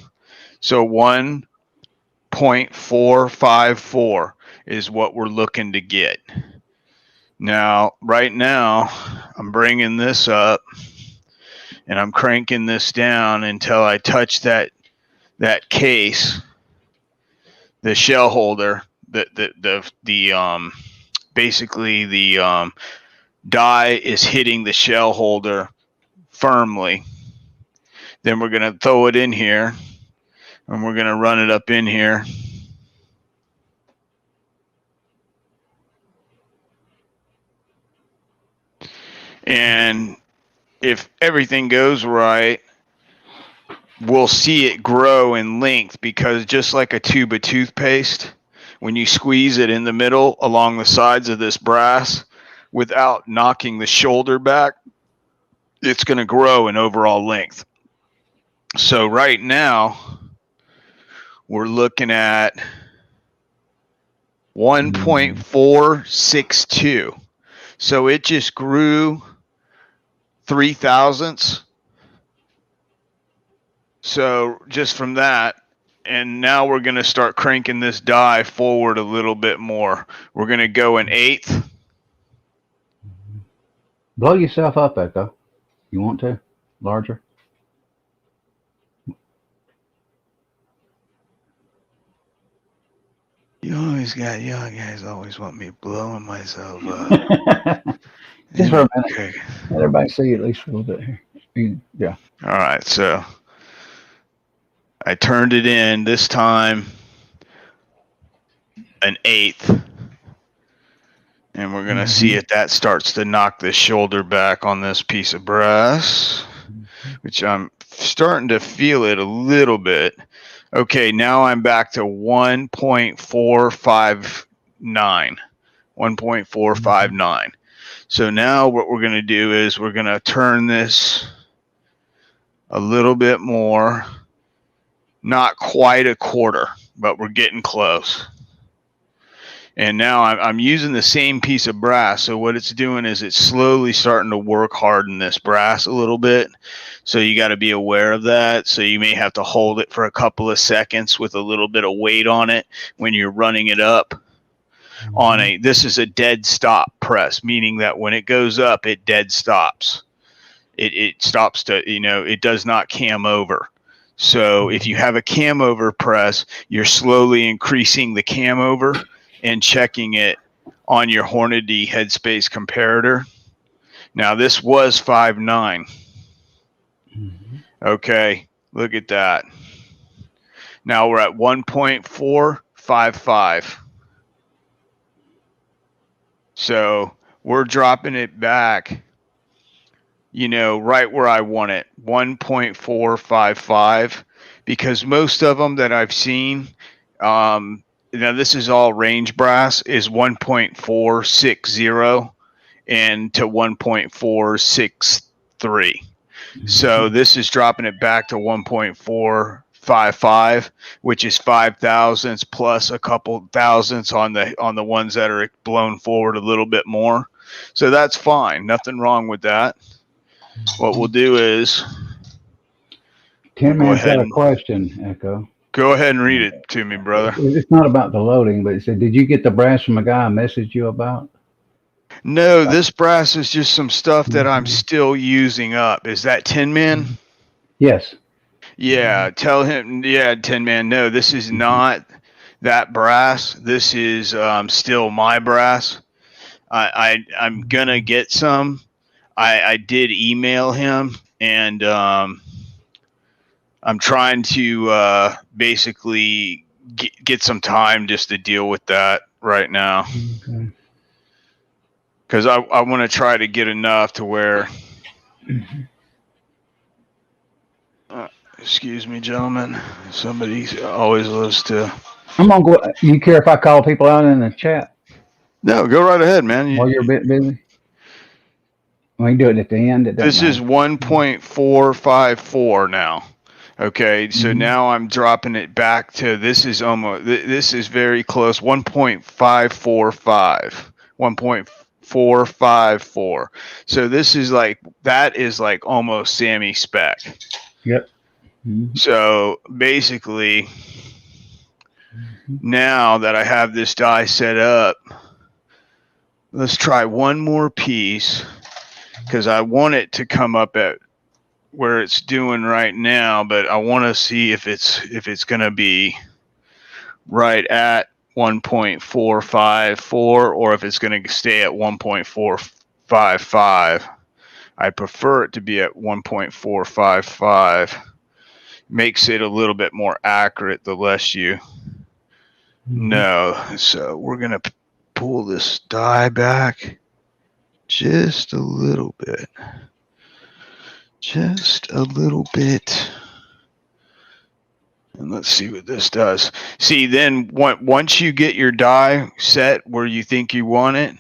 So 1.454 is what we're looking to get. Now, right now, I'm bringing this up and I'm cranking this down until I touch that case, the shell holder, basically the die is hitting the shell holder firmly. Then we're going to throw it in here and we're going to run it up in here. And if everything goes right, we'll see it grow in length, because just like a tube of toothpaste, when you squeeze it in the middle along the sides of this brass without knocking the shoulder back, it's going to grow in overall length. So right now, we're looking at 1.462. So it just grew 3 thousandths. So just from that, and now we're going to start cranking this die forward a little bit more. We're going to go an 1/8. Blow yourself up, Echo. You want to? Larger? You guys always want me blowing myself up. Just for a minute. Okay. Let everybody see at least a little bit here. Yeah. All right, so I turned it in this time an 1/8. And we're going to see if that starts to knock the shoulder back on this piece of brass, which I'm starting to feel it a little bit. Okay, now I'm back to 1.459. 1.459. So now what we're going to do is we're going to turn this a little bit more. Not quite a quarter, but we're getting close. And now I'm using the same piece of brass. So what it's doing is it's slowly starting to work harden this brass a little bit. So you got to be aware of that. So you may have to hold it for a couple of seconds with a little bit of weight on it when you're running it up. This is a dead stop press, meaning that when it goes up, it dead stops. It stops to, it does not cam over. So if you have a cam over press, you're slowly increasing the cam over and checking it on your Hornady headspace comparator. Now this was 5.9. Okay, look at that. Now we're at 1.455. So we're dropping it back, you know, right where I want it, 1.455, because most of them that I've seen, now this is all range brass, is 1.460 and to 1.463. So this is dropping it back to 1.455, which is 5 thousandths plus a couple thousandths on the ones that are blown forward a little bit more. So that's fine. Nothing wrong with that. What we'll do is Tim Man's got a question, Echo. Go ahead and read it to me, brother. It's not about the loading, but it said, did you get the brass from a guy I messaged you about? No, this brass is just some stuff that I'm still using up. Is that Tin Man? Yes. Yeah, tell him. Yeah, Tin Man. No, this is not that brass. This is still my brass. I'm gonna get some. I did email him, and I'm trying to basically get some time just to deal with that right now. Okay. Because I want to try to get enough to where. Excuse me, gentlemen. Somebody always loves to. I'm gonna go. You care if I call people out in the chat? No, go right ahead, man. While you're a bit busy. We can do it at the end. This is 1.454 now. Okay, so now I'm dropping it back to this is almost. This is very close. 1.545. 1.454. So this is like that is like almost Sammy spec. Yep. So basically, now that I have this die set up, let's try one more piece because I want it to come up at where it's doing right now, but I want to see if it's going to be right at 1.454 or if it's going to stay at 1.455. I prefer it to be at 1.455. Makes it a little bit more accurate the less you know. So we're going to pull this die back just a little bit. Just a little bit. And let's see what this does. See, then once you get your die set where you think you want it,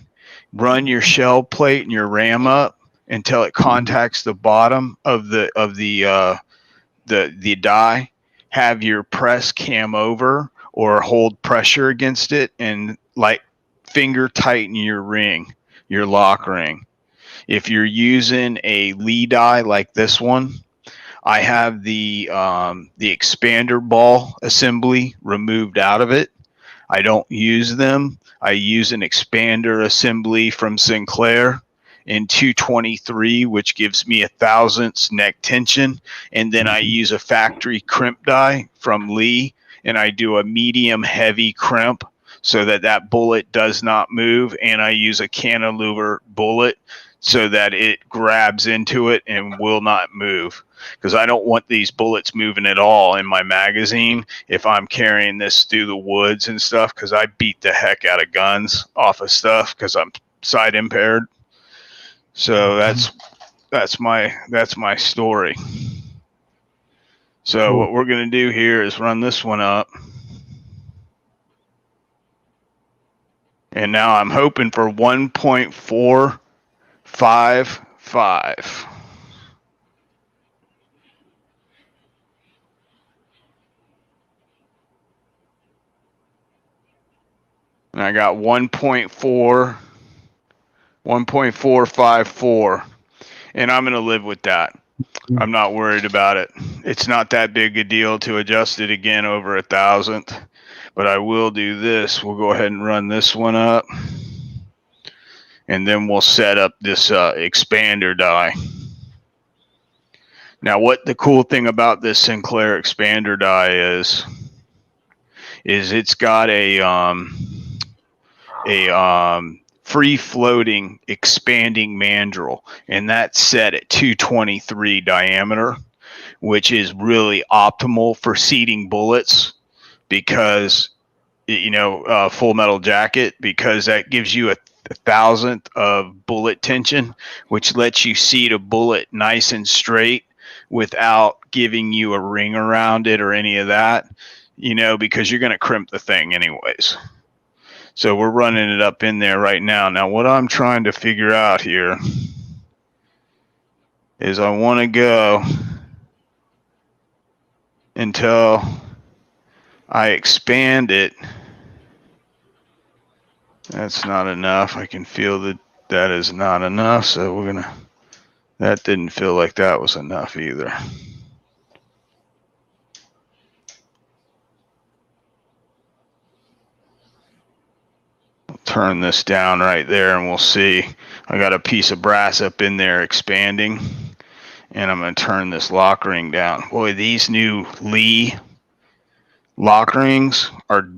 run your shell plate and your RAM up until it contacts the bottom of the die. Have your press cam over or hold pressure against it and like finger tighten your ring, your lock ring. If you're using a Lee die like this one, I have the expander ball assembly removed out of it. I don't use them. I use an expander assembly from Sinclair in 223, which gives me 1,000ths neck tension. And then I use a factory crimp die from Lee, and I do a medium heavy crimp so that bullet does not move. And I use a cantilever bullet so that it grabs into it and will not move. Because I don't want these bullets moving at all in my magazine if I'm carrying this through the woods and stuff, because I beat the heck out of guns off of stuff because I'm sight impaired. So that's my story. So what we're going to do here is run this one up. And now I'm hoping for 1.455. And I got 1.454. And I'm going to live with that. I'm not worried about it. It's not that big a deal to adjust it again over 1,000th. But I will do this. We'll go ahead and run this one up. And then we'll set up this expander die. Now, what the cool thing about this Sinclair expander die is it's got a free-floating expanding mandrel, and that's set at 223 diameter, which is really optimal for seating bullets because Full Metal Jacket, because that gives you a thousandth of bullet tension, which lets you seat a bullet nice and straight without giving you a ring around it or any of that, because you're going to crimp the thing anyways. So we're running it up in there right now. Now, what I'm trying to figure out here is I want to go until I expand it. That's not enough. I can feel that is not enough. So that didn't feel like that was enough either. Turn this down right there and we'll see. I got a piece of brass up in there expanding, and I'm going to turn this lock ring down. Boy, these new Lee lock rings are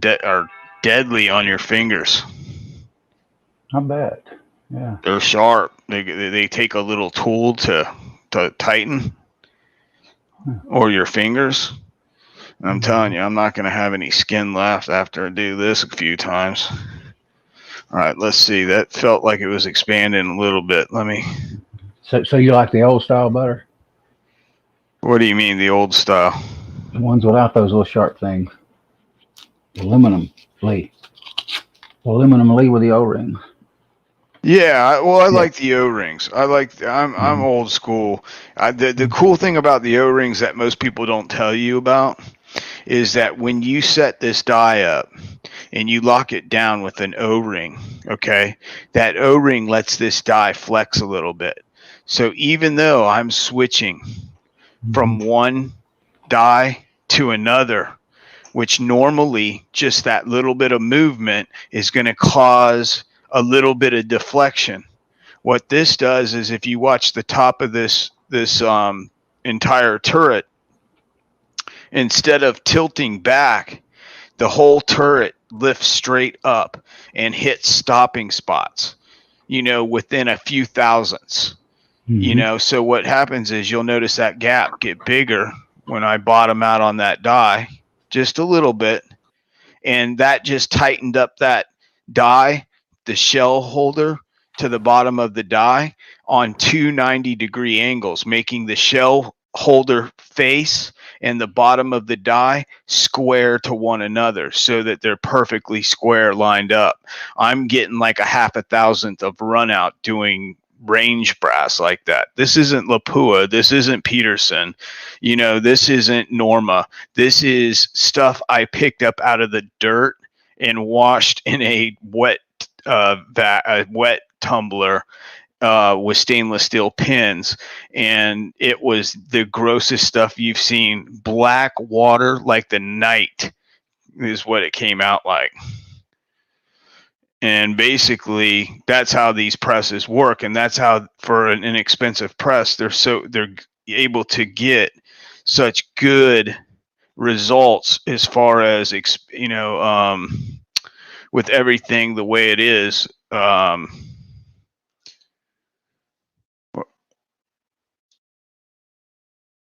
deadly on your fingers. I bet. Yeah. They're sharp. They take a little tool to tighten or your fingers. And I'm telling you, I'm not going to have any skin left after I do this a few times. All right, let's see. That felt like it was expanding a little bit. Let me. So you like the old style better? What do you mean, the old style? The ones without those little sharp things. Aluminum Lee. Aluminum Lee with the O-ring. Yeah, well, I like the O-rings. I'm old school. The cool thing about the O-rings that most people don't tell you about is that when you set this die up and you lock it down with an O-ring, okay, that O-ring lets this die flex a little bit. So even though I'm switching from one die to another, which normally just that little bit of movement is going to cause a little bit of deflection. What this does is, if you watch the top of this entire turret, instead of tilting back, the whole turret lifts straight up and hits stopping spots, within a few thousandths. So what happens is you'll notice that gap get bigger when I bottom out on that die just a little bit, and that just tightened up that die, the shell holder, to the bottom of the die on two 90-degree angles, making the shell holder face and the bottom of the die square to one another so that they're perfectly square lined up. I'm getting like a half a thousandth of run out doing range brass like that. This isn't Lapua. This isn't Peterson. This isn't Norma. This is stuff I picked up out of the dirt and washed in a wet tumbler with stainless steel pins, and it was the grossest stuff you've seen. Black water like the night is what it came out like. And basically that's how these presses work, and that's how, for an inexpensive press, they're able to get such good results as far as with everything the way it is.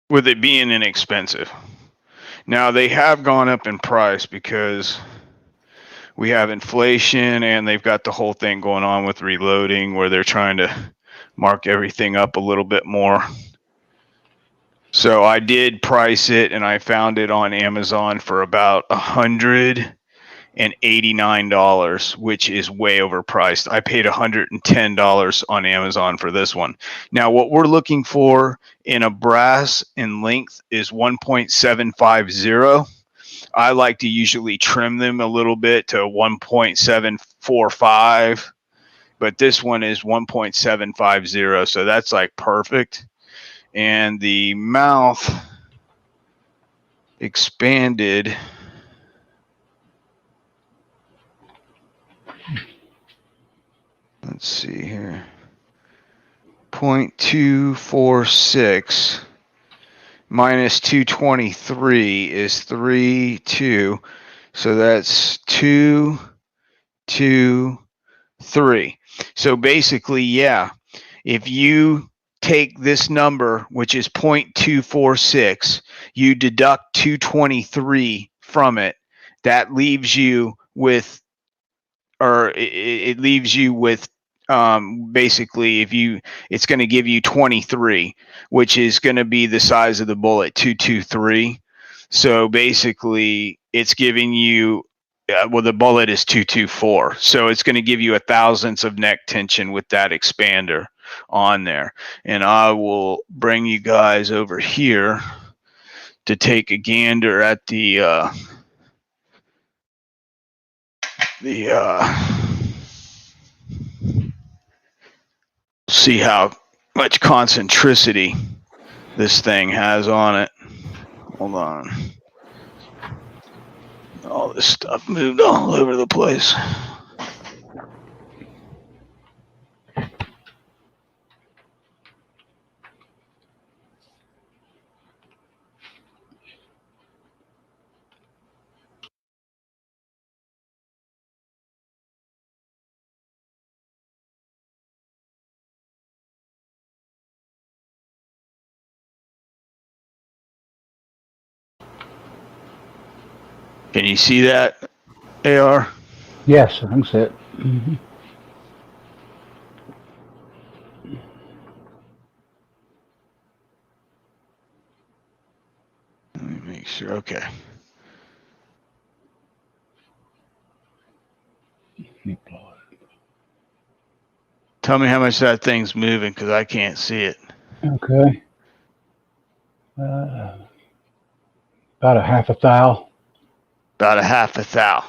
With it being inexpensive. Now, they have gone up in price because we have inflation, and they've got the whole thing going on with reloading where they're trying to mark everything up a little bit more. So I did price it, and I found it on Amazon for about $189, which is way overpriced. I paid $110 on Amazon for this one. Now, what we're looking for in a brass in length is 1.750. I like to usually trim them a little bit to 1.745, but this one is 1.750, so that's like perfect. And the mouth expanded. Let's see here. 0.246 minus 223 is 3.2. So that's 2, 2, 3. So basically, yeah, if you take this number, which is 0.246, you deduct 223 from it, that leaves you with, or it leaves you with, basically, it's going to give you 23, which is going to be the size of the bullet, 223. So basically, it's giving you, well, the bullet is 224, so it's going to give you a thousandths of neck tension with that expander on there. And I will bring you guys over here to take a gander at the see how much concentricity this thing has on it. Hold on. All this stuff moved all over the place. Can you see that, AR? Yes, I can see it. Mm-hmm. Let me make sure. Okay. Tell me how much that thing's moving, because I can't see it. Okay. About a half a thou. About a half a thou.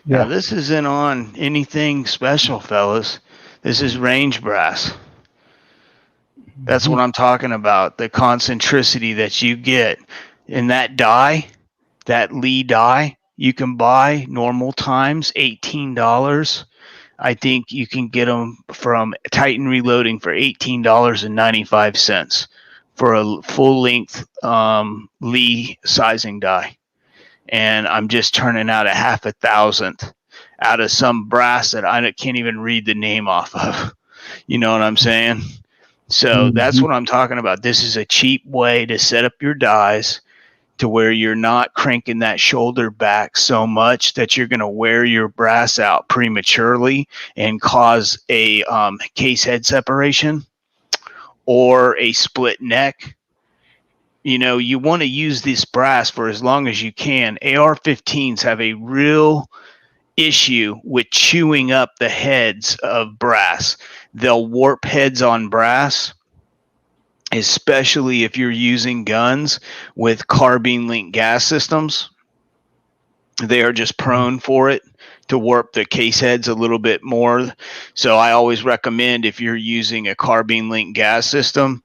Yeah. Now, this isn't on anything special, fellas. This is range brass. That's what I'm talking about. The concentricity that you get in that die, that Lee die, you can buy normal times $18. I think you can get them from Titan Reloading for $18.95 for a full length Lee sizing die. And I'm just turning out a half a thousandth out of some brass that I can't even read the name off of. You know what I'm saying? So that's what I'm talking about. This is a cheap way to set up your dies to where you're not cranking that shoulder back so much that you're going to wear your brass out prematurely and cause a case head separation or a split neck. You know, you want to use this brass for as long as you can. AR-15s have a real issue with chewing up the heads of brass. They'll warp heads on brass, especially if you're using guns with carbine link gas systems. They are just prone for it to warp the case heads a little bit more. So I always recommend, if you're using a carbine link gas system,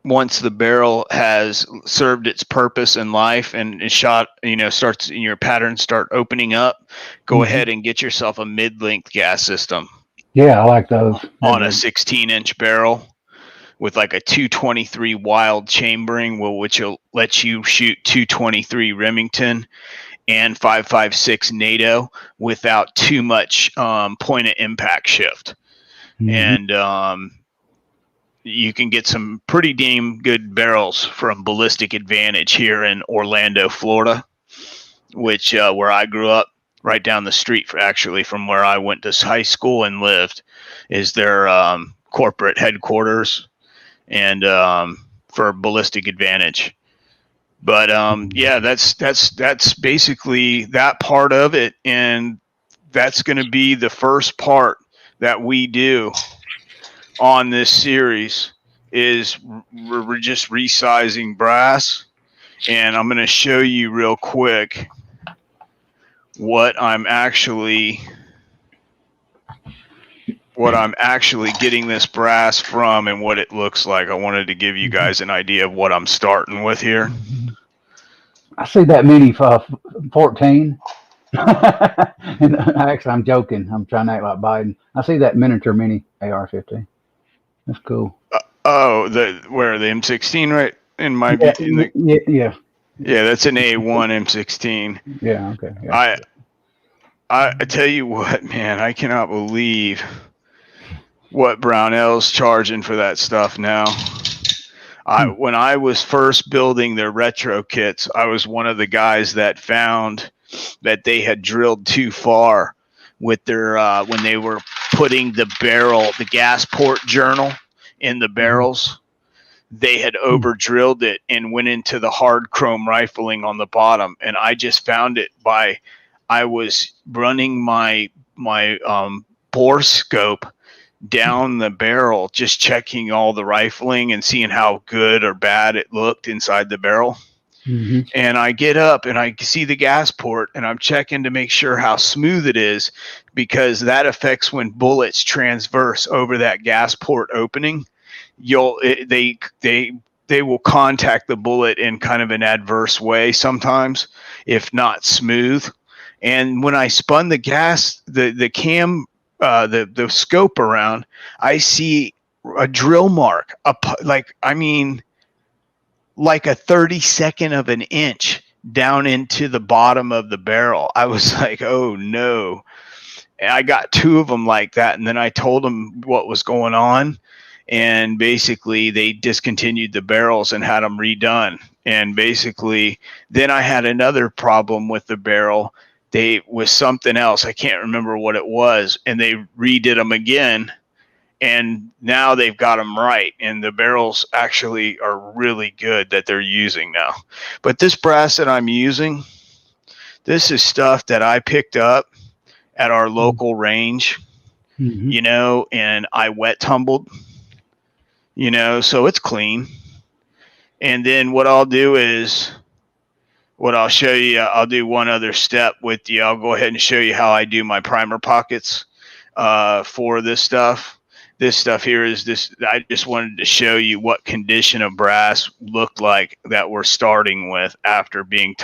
once the barrel has served its purpose in life and is shot, you know, starts your patterns start opening up, go ahead and get yourself a mid-length gas system. Yeah, I like those. On a 16-inch barrel with like a 223 wild chambering, which will let you shoot 223 Remington and 5.56 NATO without too much point of impact shift. And you can get some pretty damn good barrels from Ballistic Advantage here in Orlando, Florida, which where I grew up, right down the street, actually, from where I went to high school and lived, is their corporate headquarters and for Ballistic Advantage. But yeah, that's basically that part of it, and that's going to be the first part that we do on this series. Is we're just resizing brass, and I'm going to show you real quick what I'm actually getting this brass from and what it looks like. I wanted to give you guys an idea of what I'm starting with here. I see that mini 14. And actually, I'm joking. I'm trying to act like Biden. I see that miniature mini AR-15. That's cool. Where the M16, right? In my yeah, that's an A1 M16. Yeah, okay. Yeah. I tell you what, man, I cannot believe what Brownell's charging for that stuff now. When I was first building their retro kits, I was one of the guys that found that they had drilled too far with their when they were putting the gas port journal in the barrels. They had over drilled it and went into the hard chrome rifling on the bottom. And I just found it I was running my bore scope down the barrel, just checking all the rifling and seeing how good or bad it looked inside the barrel. Mm-hmm. And I get up and I see the gas port and I'm checking to make sure how smooth it is, because that affects when bullets transverse over that gas port opening. They will contact the bullet in kind of an adverse way sometimes, if not smooth. And when I spun the scope around, I see a drill mark, like a 32nd of an inch down into the bottom of the barrel. I was like, oh no. And I got 2 of them like that. And then I told them what was going on. And basically they discontinued the barrels and had them redone. And basically then I had another problem with the barrel. They was something else. I can't remember what it was. And they redid them again. And now they've got them right. And the barrels actually are really good that they're using now. But this brass that I'm using, this is stuff that I picked up at our local range, and I wet tumbled, so it's clean. And then what I'll do is, what I'll show you, I'll do one other step with you. I'll go ahead and show you how I do my primer pockets for this stuff. This stuff here is this. I just wanted to show you what condition of brass looked like that we're starting with after being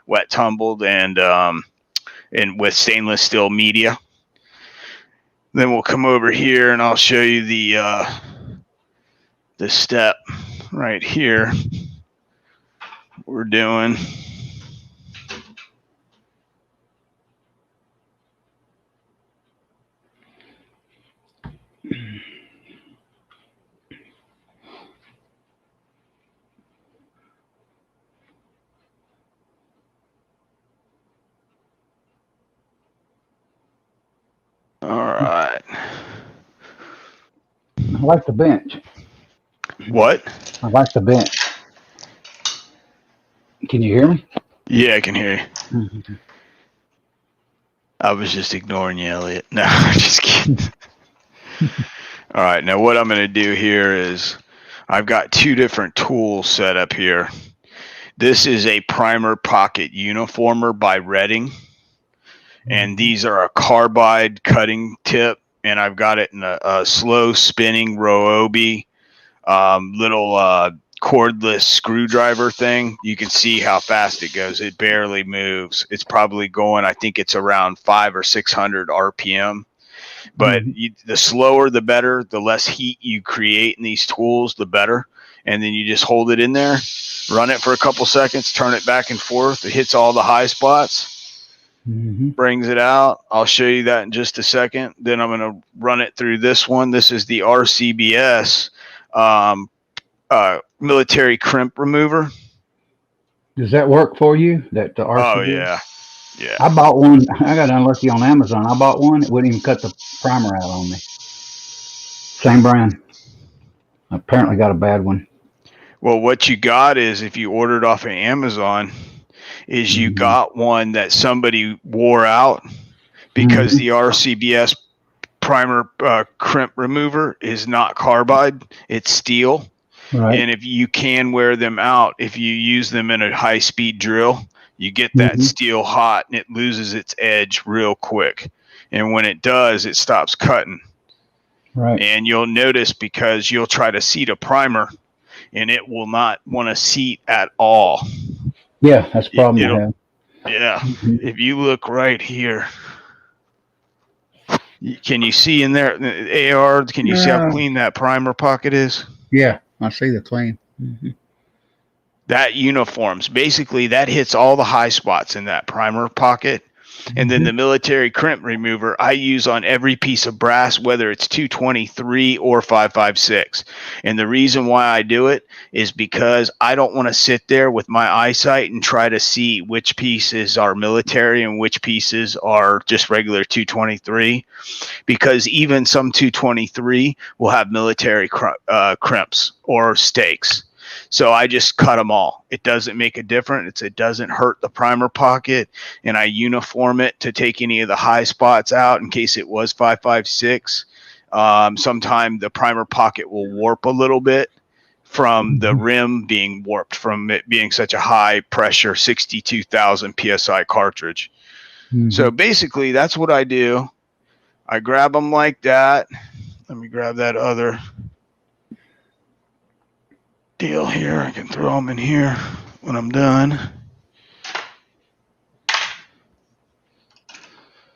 wet tumbled, and with stainless steel media. Then we'll come over here and I'll show you the step right here we're doing. All right. I like the bench. What? I like the bench. Can you hear me? Yeah, I can hear you. Mm-hmm. I was just ignoring you, Elliot. No, I'm just kidding. All right, now what I'm going to do here is I've got 2 different tools set up here. This is a primer pocket uniformer by ReLOADING. And these are a carbide cutting tip, and I've got it in a slow spinning ReLOADING little cordless screwdriver thing. You can see how fast it goes. It barely moves. It's probably going, I think it's around 500 or 600 RPM. But the slower, the better. The less heat you create in these tools, the better. And then you just hold it in there, run it for a couple seconds, turn it back and forth. It hits all the high spots. Brings it out. I'll show you that in just a second. Then I'm going to run it through this one. This is the RCBS military crimp remover. Does that work for you? That the RCBS? Oh yeah. I bought one. I got unlucky on Amazon. I bought one. It wouldn't even cut the primer out on me. Same brand. I apparently got a bad one. Well, what you got is, if you ordered off of Amazon, is you got one that somebody wore out, because the RCBS primer crimp remover is not carbide, it's steel. Right. And if you can wear them out, if you use them in a high-speed drill, you get that steel hot and it loses its edge real quick. And when it does, it stops cutting. Right. And you'll notice, because you'll try to seat a primer and it will not want to seat at all. Yeah, that's the problem I have. Yeah. If you look right here, can you see in there, AR, can you see how clean that primer pocket is? Yeah, I see the clean. That uniforms, basically that hits all the high spots in that primer pocket. And then the military crimp remover I use on every piece of brass, whether it's 223 or 556. And the reason why I do it is because I don't want to sit there with my eyesight and try to see which pieces are military and which pieces are just regular 223, because even some 223 will have military crimps or stakes. So I just cut them all. It doesn't make a difference. It doesn't hurt the primer pocket, and I uniform it to take any of the high spots out in case it was 556. Sometime the primer pocket will warp a little bit from the rim being warped from it being such a high pressure 62,000 PSI cartridge. So basically that's what I do. I grab them like that. Let me grab that other deal here. I can throw them in here when I'm done.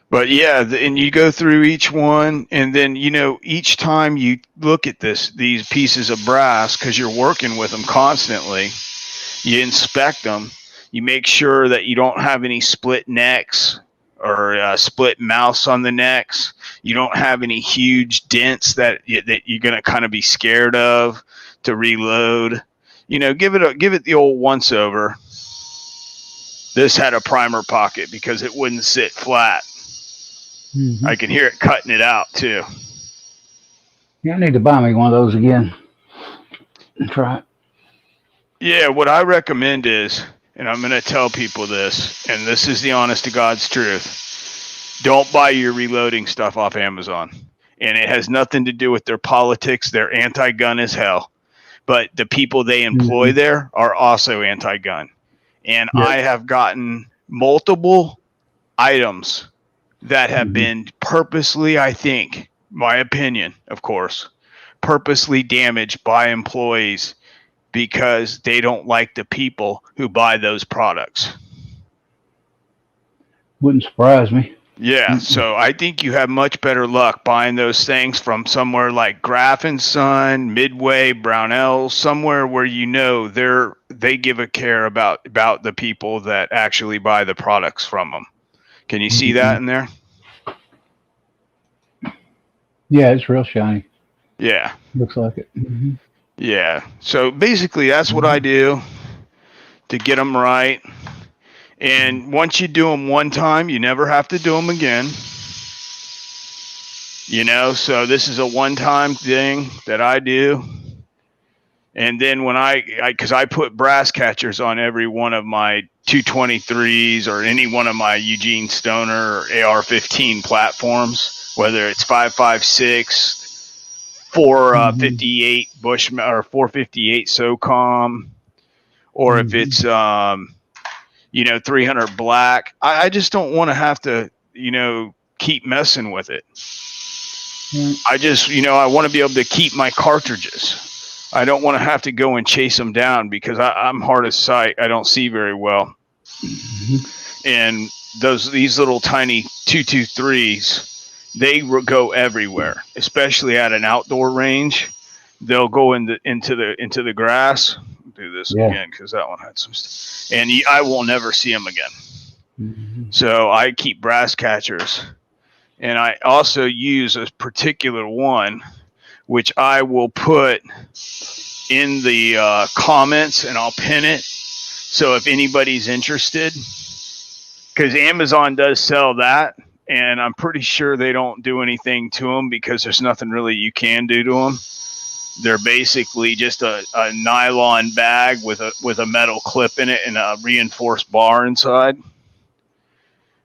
But yeah, and you go through each one, and then, you know, each time you look at these pieces of brass, because you're working with them constantly, you inspect them. You make sure that you don't have any split necks or split mouths on the necks. You don't have any huge dents that you're going to kind of be scared of to reload. You know, give it the old once over. This had a primer pocket because it wouldn't sit flat. I can hear it cutting it out too. Yeah, I need to buy me one of those again and try it. Yeah, what I recommend is, and I'm going to tell people this, and this is the honest to God's truth, don't buy your reloading stuff off Amazon. And it has nothing to do with their politics. They're anti-gun as hell. But the people they employ there are also anti-gun. And I have gotten multiple items that have been purposely, I think, my opinion, of course, purposely damaged by employees because they don't like the people who buy those products. Wouldn't surprise me. Yeah, so I think you have much better luck buying those things from somewhere like Graff & Son, Midway, Brownell, somewhere where you know they give a care about the people that actually buy the products from them. Can you see that in there? Yeah, it's real shiny. Yeah. Looks like it. Yeah. So basically that's what I do to get them right. And once you do them one time, you never have to do them again. You know, so this is a one-time thing that I do. And then when because I put brass catchers on every one of my 223s or any one of my Eugene Stoner or AR-15 platforms, whether it's 5.56, 458 Bushman or 458 SOCOM, or if it's 300 black. I just don't want to have to, keep messing with it. I just, I want to be able to keep my cartridges. I don't want to have to go and chase them down because I'm hard of sight. I don't see very well. And these little tiny 223s, they go everywhere, especially at an outdoor range. They'll go into the grass. I'll do this again because that one had some stuff. And I will never see them again. So I keep brass catchers. And I also use a particular one, which I will put in the comments, and I'll pin it. So if anybody's interested, because Amazon does sell that, and I'm pretty sure they don't do anything to them because there's nothing really you can do to them. They're basically just a nylon bag with a metal clip in it and a reinforced bar inside.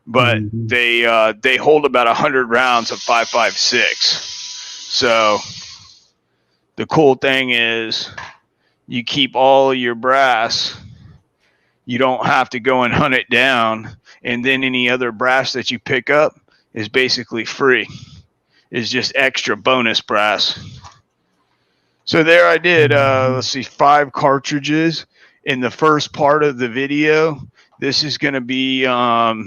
But they hold about 100 rounds of 5.56. So the cool thing is you keep all of your brass. You don't have to go and hunt it down. And then any other brass that you pick up is basically free. It's just extra bonus brass. So there I did, 5 cartridges in the first part of the video. This is going to be, how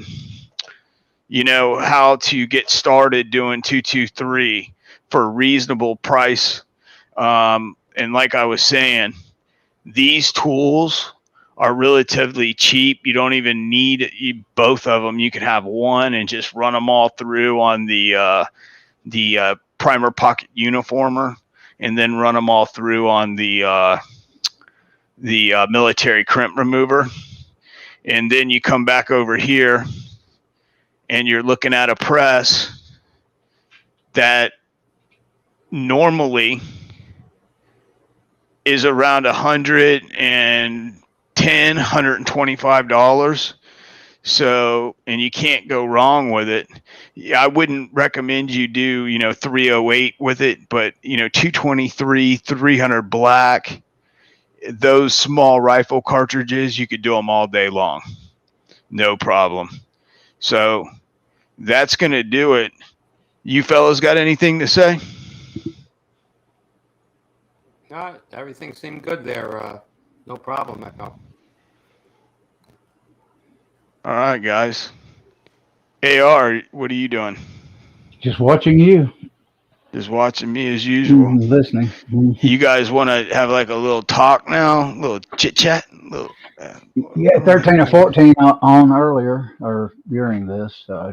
to get started doing 223 for a reasonable price. And like I was saying, these tools are relatively cheap. You don't even need both of them. You can have one and just run them all through on the primer pocket uniformer, and then run them all through on the military crimp remover. And then you come back over here and you're looking at a press that normally is around $125. So, and you can't go wrong with it. I wouldn't recommend you do, 308 with it, but 223, 300 black, those small rifle cartridges, you could do them all day long. No problem. So that's going to do it. You fellas got anything to say? No, everything seemed good there. No problem, Echo. All right, guys. AR, what are you doing? Just watching you. Just watching me as usual. Listening. You guys want to have like a little talk now? A little chit chat? Yeah, 13 or 14 on earlier or during this. I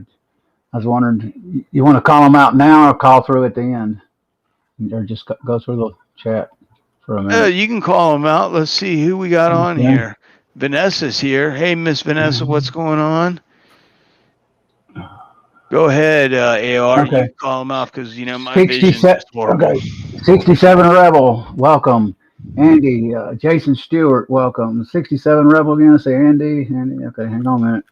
was wondering, you want to call them out now or call through at the end? Or just go through the chat for a minute? You can call them out. Let's see who we got on here. Vanessa's here. Hey, Miss Vanessa, what's going on? Go ahead, AR. Okay. You call them out because, my vision is horrible. Okay. 67 Rebel, welcome. Andy, Jason Stewart, welcome. 67 Rebel again. Say Andy. Okay, hang on a minute.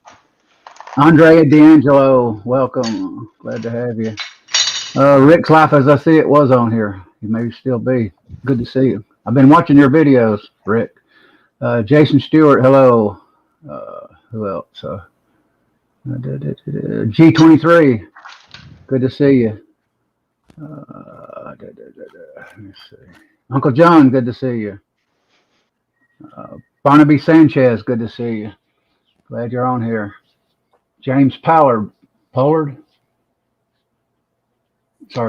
Andre D'Angelo, welcome. Glad to have you. Rick's Life as I See It was on here. You may still be. Good to see you. I've been watching your videos, Rick. Jason Stewart, hello. Who else? G23, good to see you. Let me see. Uncle John, good to see you. Barnaby Sanchez, good to see you. Glad you're on here. James Pollard. Sorry.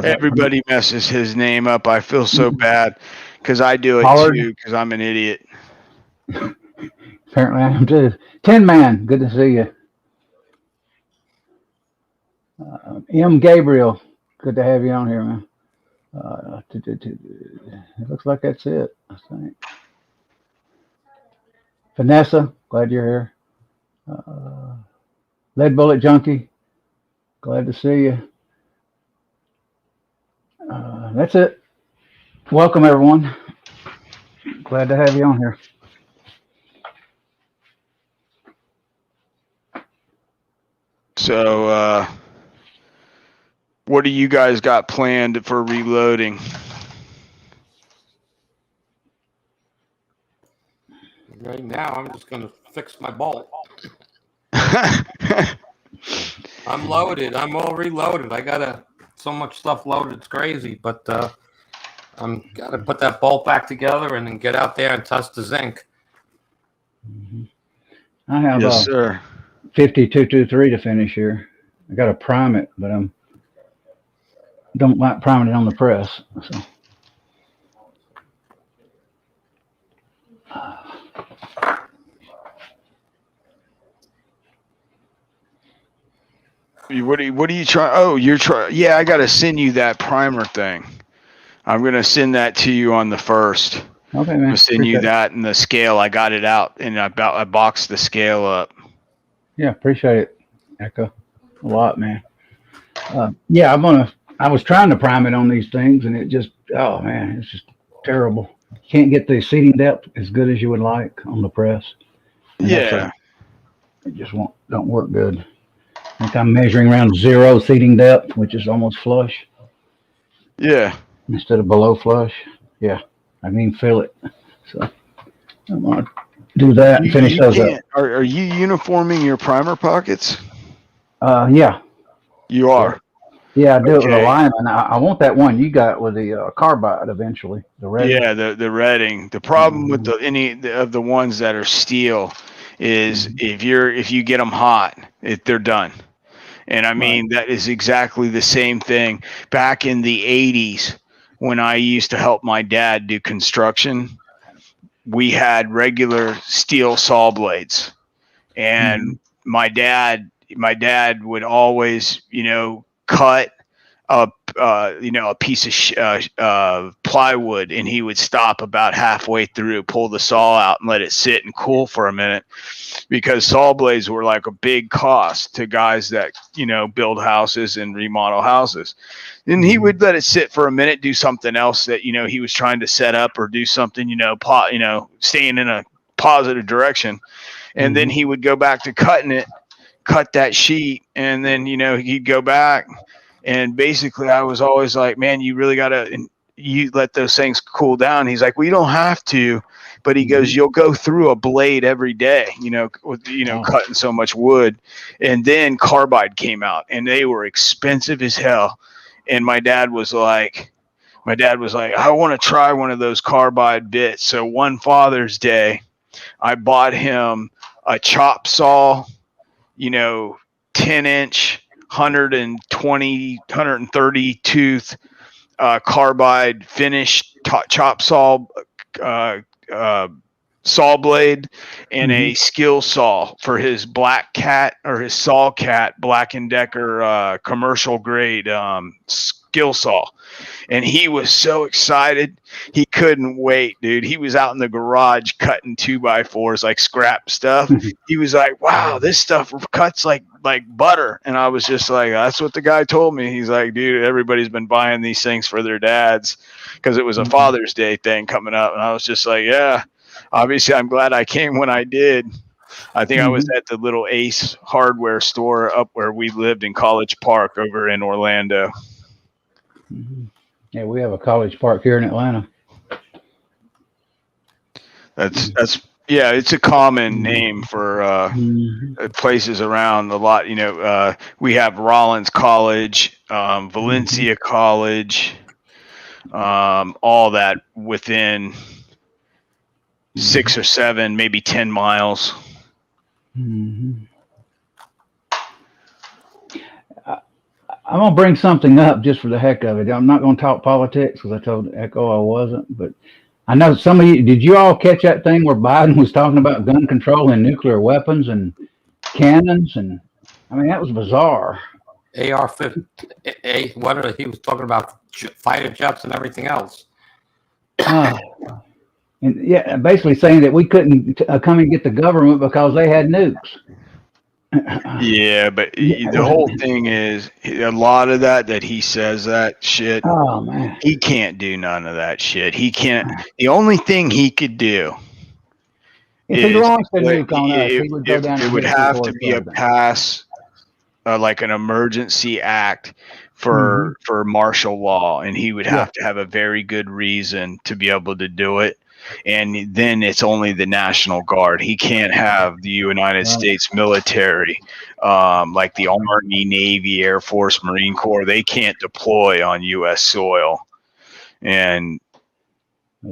Everybody messes his name up. I feel so bad because I do it too because I'm an idiot. Apparently I am too. Tin Man, good to see you. M. Gabriel, good to have you on here, man. It looks like that's it, I think. Vanessa, glad you're here. Lead Bullet Junkie, glad to see you. That's it. Welcome, everyone. Glad to have you on here. So, what do you guys got planned for reloading? Right now, I'm just going to fix my bolt. I'm loaded. I'm all reloaded. I got so much stuff loaded. It's crazy, but I'm got to put that bolt back together and then get out there and test the zinc. I have yes, sir. 5223 to finish here. I got to prime it, but don't like priming it on the press. So. What are you trying? Oh, you're trying. Yeah, I got to send you that primer thing. I'm going to send that to you on the 1st. Okay, man. I'm going to send you that and the scale. I got it out and I boxed the scale up. Yeah, appreciate it, Echo. A lot, man. Yeah, I was trying to prime it on these things and it just, oh man, it's just terrible. Can't get the seating depth as good as you would like on the press. And yeah. It just don't work good. I think I'm measuring around 0 seating depth, which is almost flush. Yeah. Instead of below flush. Yeah. I mean, fill it. So I'm going to do that and finish those up. Are you uniforming your primer pockets? Yeah. You are? Yeah, I do it with a lineman. I want that one you got with the carbide eventually. The red. Yeah, the redding. The problem with any of the ones that are steel is if you get them hot, they're done. And I mean, that is exactly the same thing back in the 80s when I used to help my dad do construction. we had regular steel saw blades, and my dad would always, cut a piece of plywood, and he would stop about halfway through, pull the saw out, and let it sit and cool for a minute, because saw blades were like a big cost to guys that build houses and remodel houses. And he would let it sit for a minute, do something else that he was trying to set up, or do something staying in a positive direction, and then he would go back to cut that sheet, and then he'd go back. And basically, I was always like, man, you really got to let those things cool down. He's like, well, you don't have to. But he goes, you'll go through a blade every day, cutting so much wood. And then carbide came out, and they were expensive as hell. And my dad was like, I want to try one of those carbide bits. So one Father's Day, I bought him a chop saw, 10-inch, 130 tooth carbide finished chop saw saw blade, and a skill saw for his Black Cat, or his Saw Cat Black & Decker commercial grade skill saw. And he was so excited. He couldn't wait, dude. He was out in the garage cutting 2x4s, like scrap stuff. He was like, wow, this stuff cuts like butter. And I was just like, that's what the guy told me. He's like, dude, everybody's been buying these things for their dads, because it was a Father's Day thing coming up. And I was just like, yeah, obviously I'm glad I came when I did. I think I was at the little Ace hardware store up where we lived in College Park over in Orlando. Yeah, we have a College Park here in Atlanta. That's it's a common name for places around a lot. We have Rollins College, Valencia College, all that within 6 or 7, maybe 10 miles. I'm going to bring something up just for the heck of it. I'm not going to talk politics, because I told Echo I wasn't. But I know some of you, did you all catch that thing where Biden was talking about gun control and nuclear weapons and cannons? And I mean, that was bizarre. AR-15, what he was talking about, fighter jets and everything else. And yeah, basically saying that we couldn't come and get the government because they had nukes. Yeah, but the whole thing is, a lot of that he says that shit. Oh man, he can't do none of that shit. He can't. The only thing he could do, if he launched a nuke on us, he would go down. It would have to be a pass, like an emergency act for martial law, and he would have to have a very good reason to be able to do it. And then it's only the National Guard. He can't have the United States military, like the Army, Navy, Air Force, Marine Corps. They can't deploy on U.S. soil. And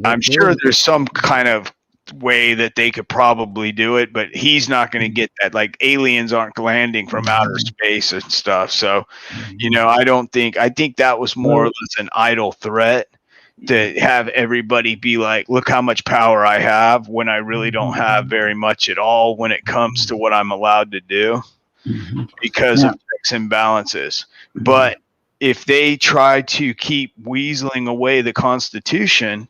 I'm sure there's some kind of way that they could probably do it, but he's not going to get that. Like, aliens aren't landing from outer space and stuff. So, I think that was more or less an idle threat, to have everybody be like, look how much power I have, when I really don't have very much at all when it comes to what I'm allowed to do, because of checks and balances. But if they try to keep weaseling away the Constitution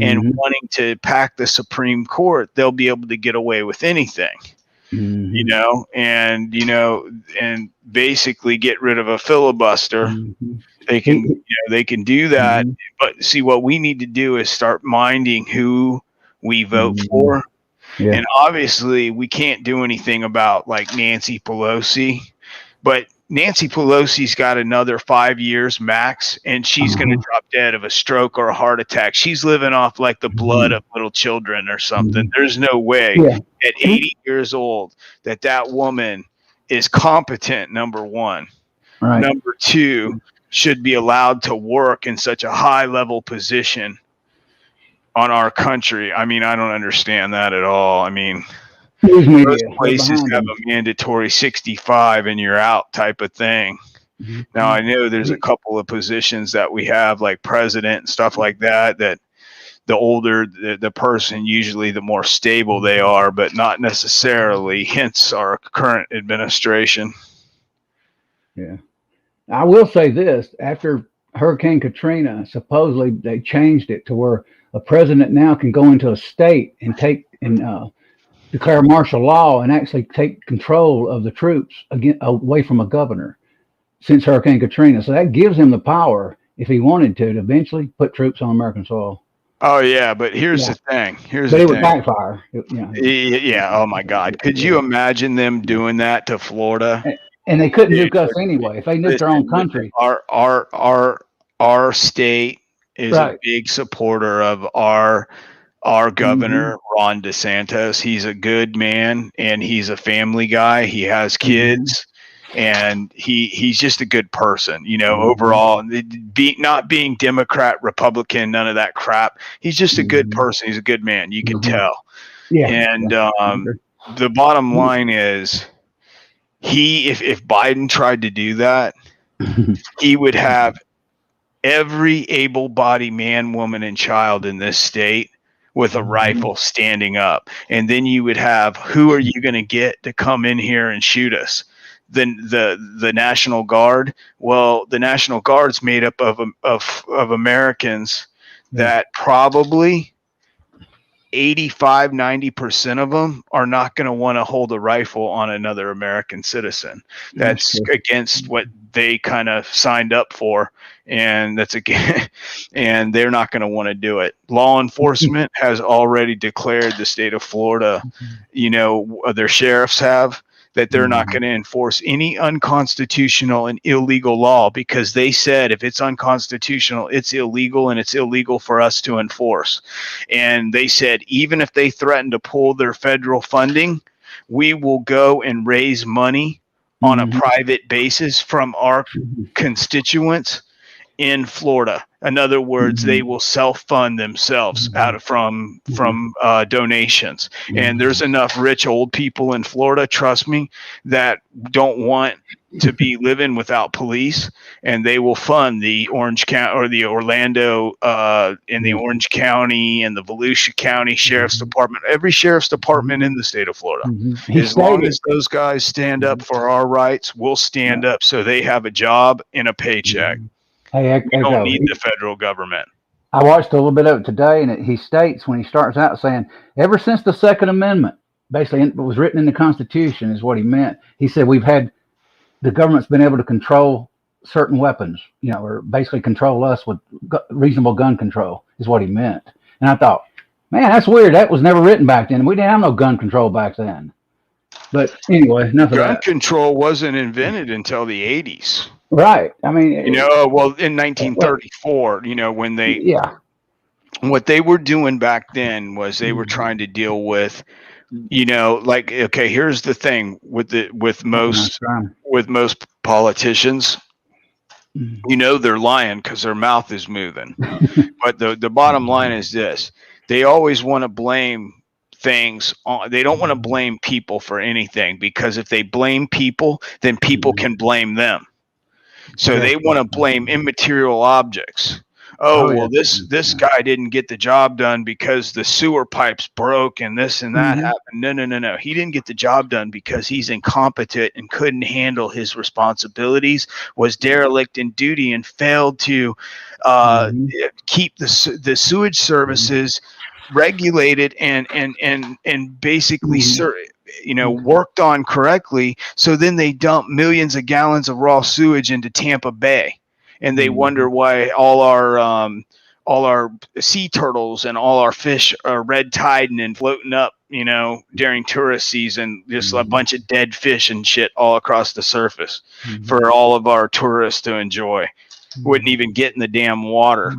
and wanting to pack the Supreme Court, they'll be able to get away with anything. And basically get rid of a filibuster. They can do that, but see, what we need to do is start minding who we vote for. And obviously we can't do anything about like Nancy Pelosi, but Nancy Pelosi's got another 5 years max, and she's going to drop dead of a stroke or a heart attack. She's living off like the blood of little children or something. There's no way at 80 years old that woman is competent, number one. Number two, should be allowed to work in such a high level position on our country. I mean, I don't understand that at all. I mean, most places have a mandatory 65 and you're out type of thing. Now, I know there's a couple of positions that we have, like president and stuff like that the older the person, usually the more stable they are, but not necessarily, hence our current administration. Yeah. I will say this, after Hurricane Katrina, supposedly they changed it to where a president now can go into a state and declare martial law and actually take control of the troops again, away from a governor since Hurricane Katrina. So that gives him the power, if he wanted to eventually put troops on American soil. Oh yeah, but here's the thing. But it would backfire. Yeah. Oh my God. Could you imagine them doing that to Florida? And they couldn't nuke us anyway. If they nuked their own country. Our state is a big supporter of our governor, Ron DeSantis. He's a good man and he's a family guy. He has kids. And he's just a good person, overall, not being Democrat, Republican, none of that crap. He's just a good person. He's a good man. You can tell. Yeah. And the bottom line is if Biden tried to do that, he would have every able-bodied man, woman, and child in this state with a rifle standing up. And then you would have, who are you going to get to come in here and shoot us? The National Guard. Well, the National Guard's made up of Americans that probably 85-90% of them are not going to want to hold a rifle on another American citizen. That's against what they kind of signed up for, and that's again, and they're not going to want to do it. Law enforcement has already declared the state of Florida, their sheriffs have, that they're not going to enforce any unconstitutional and illegal law, because they said if it's unconstitutional, it's illegal, and it's illegal for us to enforce. And they said even if they threaten to pull their federal funding, we will go and raise money on a private basis from our constituents in Florida. In other words, they will self-fund themselves out of from donations. And there's enough rich old people in Florida, trust me, that don't want to be living without police, and they will fund the Orange County or the Orlando in the Orange County and the Volusia County Sheriff's Department, every sheriff's department in the state of Florida. As long as those guys stand up for our rights, we'll stand up so they have a job and a paycheck. Hey, we don't need the federal government. I watched a little bit of it today, and he states when he starts out saying, ever since the Second Amendment, basically it was written in the Constitution is what he meant. He said the government's been able to control certain weapons, or basically control us with reasonable gun control is what he meant. And I thought, man, that's weird. That was never written back then. We didn't have no gun control back then. But anyway, enough of that. Gun control wasn't invented until the 80s. Right. I mean, in 1934, when what they were doing back then was they were trying to deal with, okay, here's the thing with most politicians, they're lying because their mouth is moving. But the bottom line is this: they always want to blame things on, they don't want to blame people for anything, because if they blame people, then people can blame them. So they want to blame immaterial objects. This guy didn't get the job done because the sewer pipes broke and this and that happened. No. He didn't get the job done because he's incompetent and couldn't handle his responsibilities, was derelict in duty, and failed to keep the sewage services regulated and basically worked on correctly. So then they dump millions of gallons of raw sewage into Tampa Bay, and they wonder why all our sea turtles and all our fish are red tiding and floating up, during tourist season, just a bunch of dead fish and shit all across the surface for all of our tourists to enjoy. Wouldn't even get in the damn water,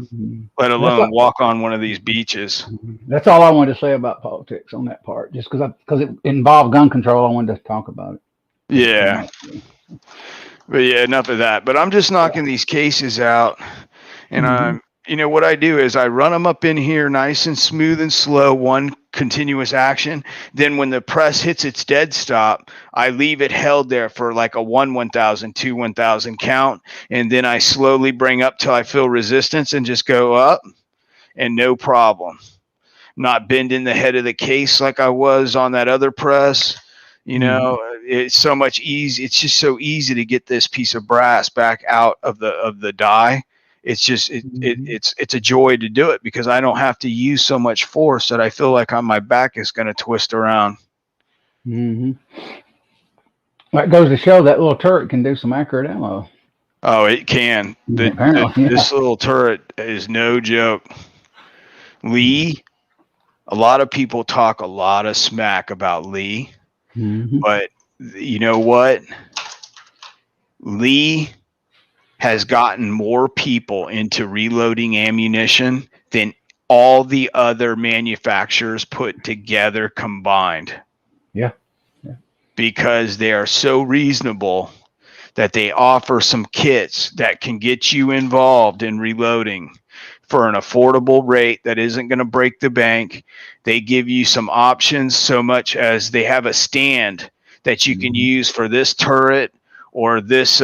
let alone walk on one of these beaches. That's all I wanted to say about politics on that part, just because it involved gun control. I wanted to talk about it. Yeah. But yeah, enough of that. But I'm just knocking these cases out, and what I do is I run them up in here nice and smooth and slow, one continuous action. Then when the press hits its dead stop, I leave it held there for like a 1,000, 2, 1,000 count. And then I slowly bring up till I feel resistance and just go up. and no problem. Not bending the head of the case like I was on that other press. You know, it's so much easy. It's just so easy to get this piece of brass back out of the die. It's just it's a joy to do it because I don't have to use so much force that I feel like my back is going to twist around. That goes to show that little turret can do some accurate ammo. Oh, it can. This little turret is no joke. Lee, a lot of people talk a lot of smack about Lee, but you know what? Lee has gotten more people into reloading ammunition than all the other manufacturers put together combined. Yeah. Because they are so reasonable that they offer some kits that can get you involved in reloading for an affordable rate that isn't going to break the bank. They give you some options, so much as they have a stand that you can use for this turret or this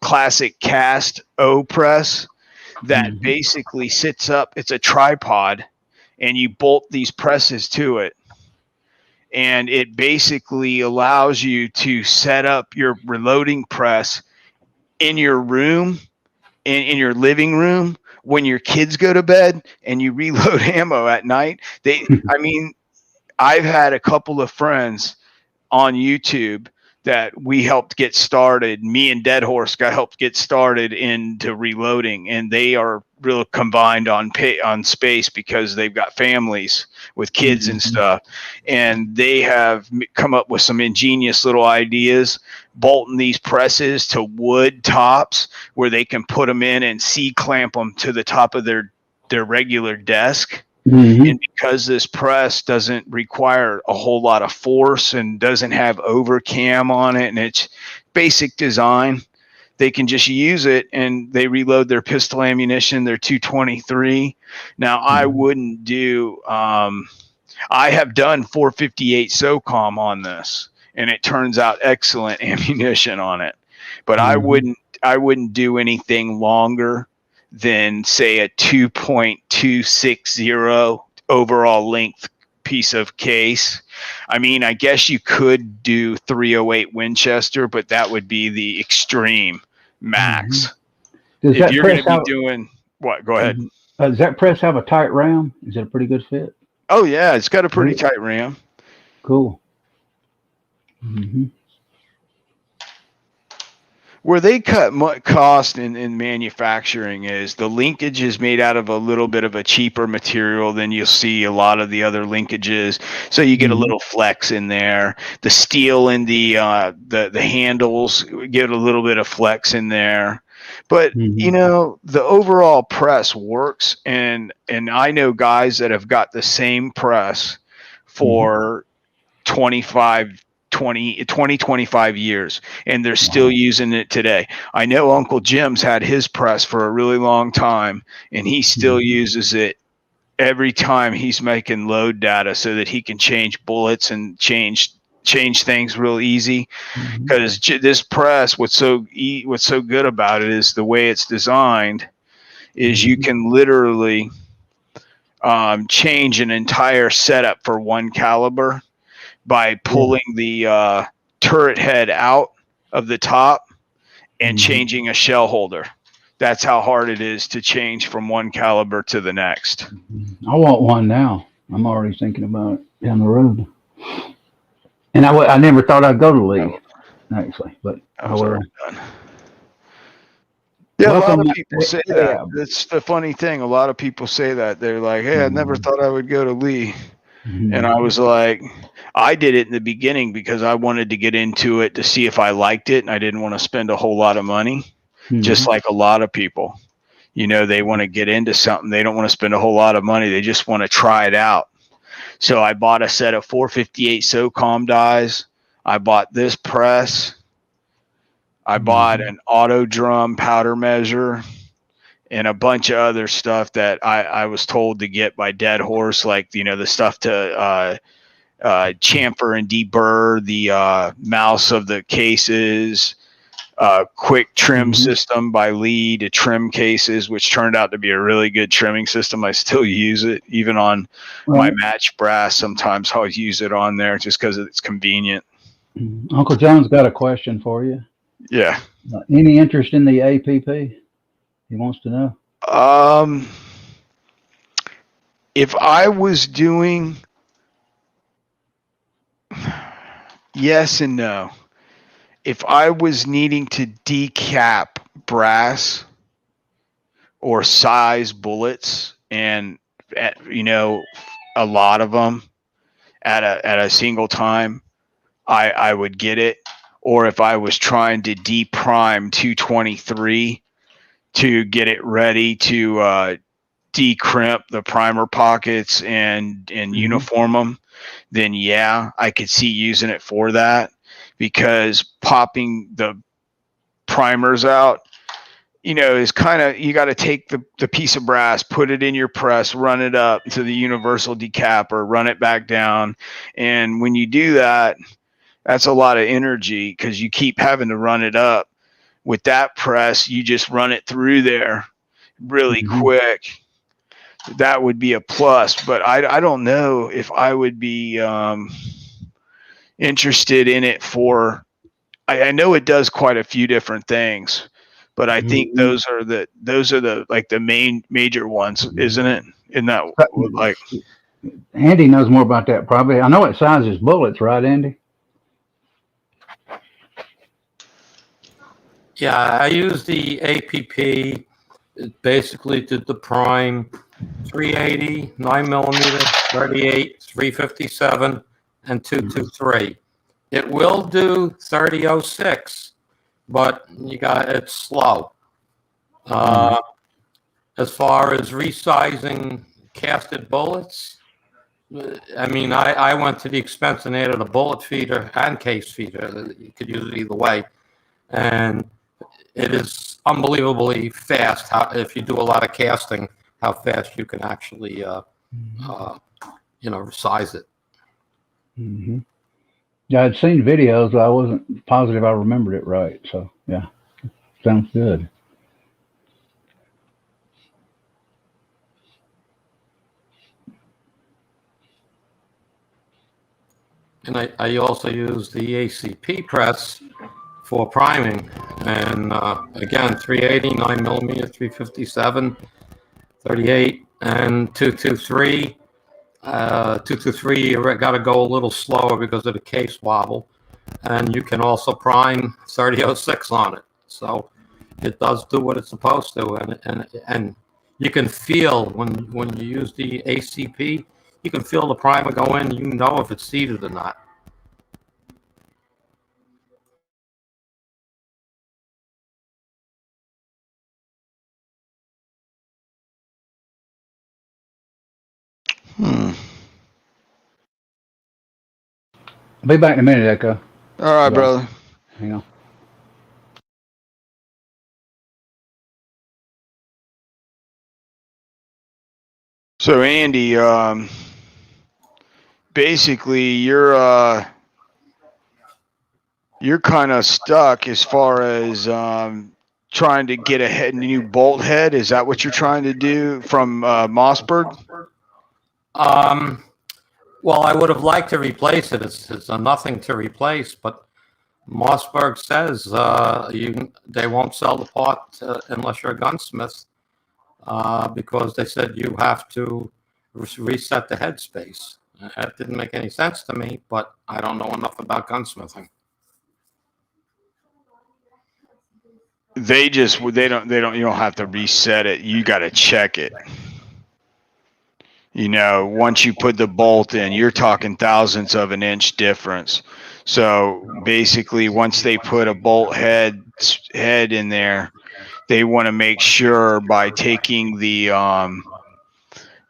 classic cast O press that basically sits up. It's a tripod, and you bolt these presses to it. And it basically allows you to set up your reloading press in your room, in your living room, when your kids go to bed and you reload ammo at night. I've had a couple of friends on YouTube that we helped get started. Me and Dead Horse helped get started into reloading, and they are real combined on space because they've got families with kids and stuff. And they have come up with some ingenious little ideas, bolting these presses to wood tops where they can put them in and C-clamp them to the top of their regular desk. And because this press doesn't require a whole lot of force and doesn't have overcam on it, and it's basic design, they can just use it and they reload their pistol ammunition, their 223. Now, I wouldn't do, I have done 458 SOCOM on this, and it turns out excellent ammunition on it. But I wouldn't do anything longer than, say, a 2.260 overall length piece of case. I mean, I guess you could do 308 Winchester, but that would be the extreme max. If you're going to be doing what? Go ahead. Does that press have a tight ram? Is it a pretty good fit? Oh yeah, it's got a pretty tight ram. Cool. Where they cut cost in manufacturing is the linkage is made out of a little bit of a cheaper material than you'll see a lot of the other linkages. So you get a little flex in there. The steel in the handles get a little bit of flex in there. But you know, the overall press works, and I know guys that have got the same press for 25 years, and they're still using it today. I know Uncle Jim's had his press for a really long time, and he still uses it every time he's making load data so that he can change bullets and change things real easy. Because this press, what's so good about it is the way it's designed is you can literally change an entire setup for one caliber by pulling the turret head out of the top and changing a shell holder. That's how hard it is to change from one caliber to the next. I want one now. I'm already thinking about it down the road. And I never thought I'd go to Lee, actually, but I will. Yeah, a lot of people say that. That's the funny thing. A lot of people say that. They're like, hey, I never thought I would go to Lee. And I was like, I did it in the beginning because I wanted to get into it to see if I liked it, and I didn't want to spend a whole lot of money, just like a lot of people. You know, they want to get into something. They don't want to spend a whole lot of money. They just want to try it out. So I bought a set of 458 SOCOM dies. I bought this press. I bought an auto drum powder measure and a bunch of other stuff that I was told to get by Dead Horse, like, you know, the stuff to chamfer and deburr the mouse of the cases, quick trim system by Lee to trim cases, which turned out to be a really good trimming system. I still use it even on my match brass. Sometimes I'll use it on there just because it's convenient. Uncle John's got a question for you. Yeah. Any interest in the APP? He wants to know. If I was doing, yes and no. If I was needing to decap brass or size bullets, and a lot of them at a single time, I would get it. Or if I was trying to deprime 223 to get it ready to decrimp the primer pockets and uniform them, then yeah, I could see using it for that, because popping the primers out, is kind of, you got to take the piece of brass, put it in your press, run it up to the universal decapper, run it back down. And when you do that, that's a lot of energy because you keep having to run it up. With that press, you just run it through there really quick. That would be a plus, but I don't know if I would be interested in it for, I know it does quite a few different things, but I think those are the like the major ones, isn't it? In that, like, Andy knows more about that probably. I know it sizes bullets, right, Andy? Yeah, I use the APP. It basically did the prime 380, 9mm, 38, 357, and 223. It will do 3006, but it's slow. As far as resizing casted bullets, I mean, I went to the expense and added a bullet feeder and case feeder. You could use it either way. And it is unbelievably fast if you do a lot of casting, how fast you can actually, resize it. Yeah, I'd seen videos, but I wasn't positive I remembered it right. So, yeah, sounds good. And I also use the ACP press for priming. And again, 380, 9mm, 357, 38, and 223. 223, you got to go a little slower because of the case wobble. And you can also prime 3006 on it. So it does do what it's supposed to. And you can feel when you use the ACP, you can feel the primer go in. You know if it's seated or not. I'll be back in a minute, Echo. All right, brother. Hang on. So Andy, basically you're kind of stuck as far as trying to get a new bolt head. Is that what you're trying to do from Mossberg? Well, I would have liked to replace it. It's a nothing to replace, but Mossberg says they won't sell the part unless you're a gunsmith because they said you have to reset the headspace. That didn't make any sense to me, but I don't know enough about gunsmithing. They don't, you don't have to reset it. You got to check it. Once you put the bolt in, you're talking thousandths of an inch difference. So basically, once they put a bolt head in there, they want to make sure by taking the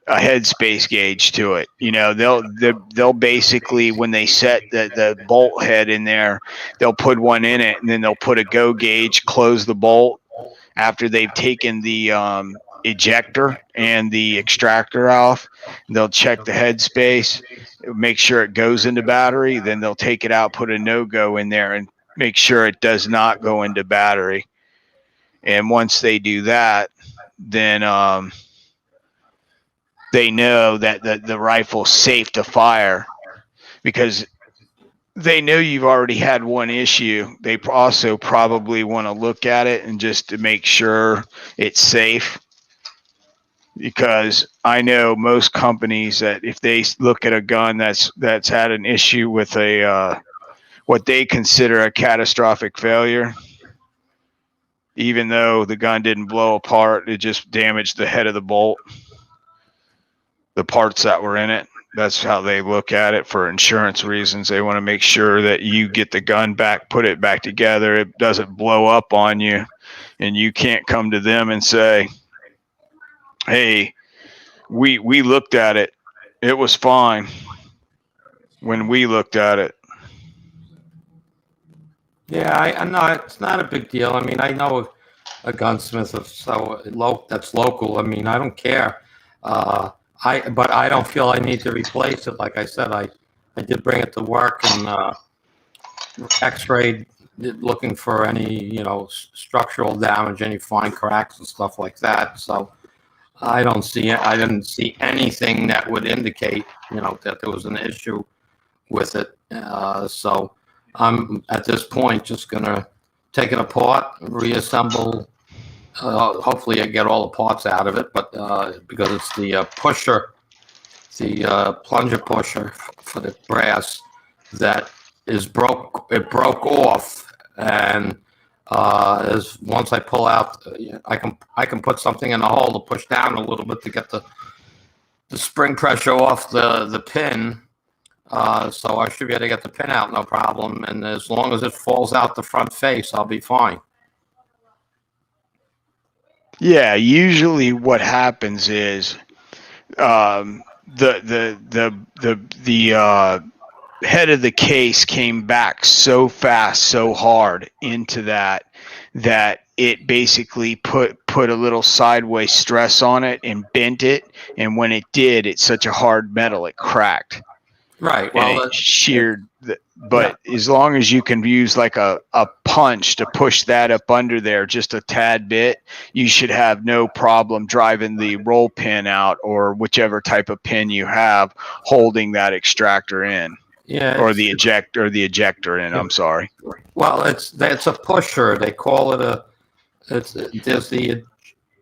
a headspace gauge to it. They'll basically, when they set the bolt head in there, they'll put one in it, and then they'll put a go gauge, close the bolt after they've taken the ejector and the extractor off. They'll check the headspace, make sure it goes into battery. Then they'll take it out, put a no-go in there, and make sure it does not go into battery. And once they do that, then they know that the rifle's safe to fire, because they know you've already had one issue. They also probably want to look at it and just to make sure it's safe. Because I know most companies that if they look at a gun that's had an issue with a what they consider a catastrophic failure, even though the gun didn't blow apart, it just damaged the head of the bolt, the parts that were in it. That's how they look at it for insurance reasons. They want to make sure that you get the gun back, put it back together, it doesn't blow up on you, and you can't come to them and say, hey, we looked at it, it was fine when we looked at it. Yeah, I know it's not a big deal. I mean, I know a gunsmith that's local. I mean, I don't care. But I don't feel I need to replace it. Like I said, I did bring it to work and X-rayed, looking for any structural damage, any fine cracks and stuff like that. So I didn't see anything that would indicate that there was an issue with it. So I'm at this point just gonna take it apart, reassemble. Hopefully I get all the parts out of it, but because it's the pusher, the plunger pusher for the brass that is broke. It broke off, and once I pull out, I can put something in the hole to push down a little bit to get the spring pressure off the pin. So I should be able to get the pin out, no problem. And as long as it falls out the front face, I'll be fine. Yeah, usually what happens is the head of the case came back so fast, so hard into that it basically put a little sideways stress on it and bent it. And when it did, it's such a hard metal, it cracked. Right. Well, it sheared. But as long as you can use like a punch to push that up under there just a tad bit, you should have no problem driving the roll pin out or whichever type of pin you have holding that extractor in. Yeah. Or the ejector in. I'm sorry. Well, it's a pusher. They call it there's the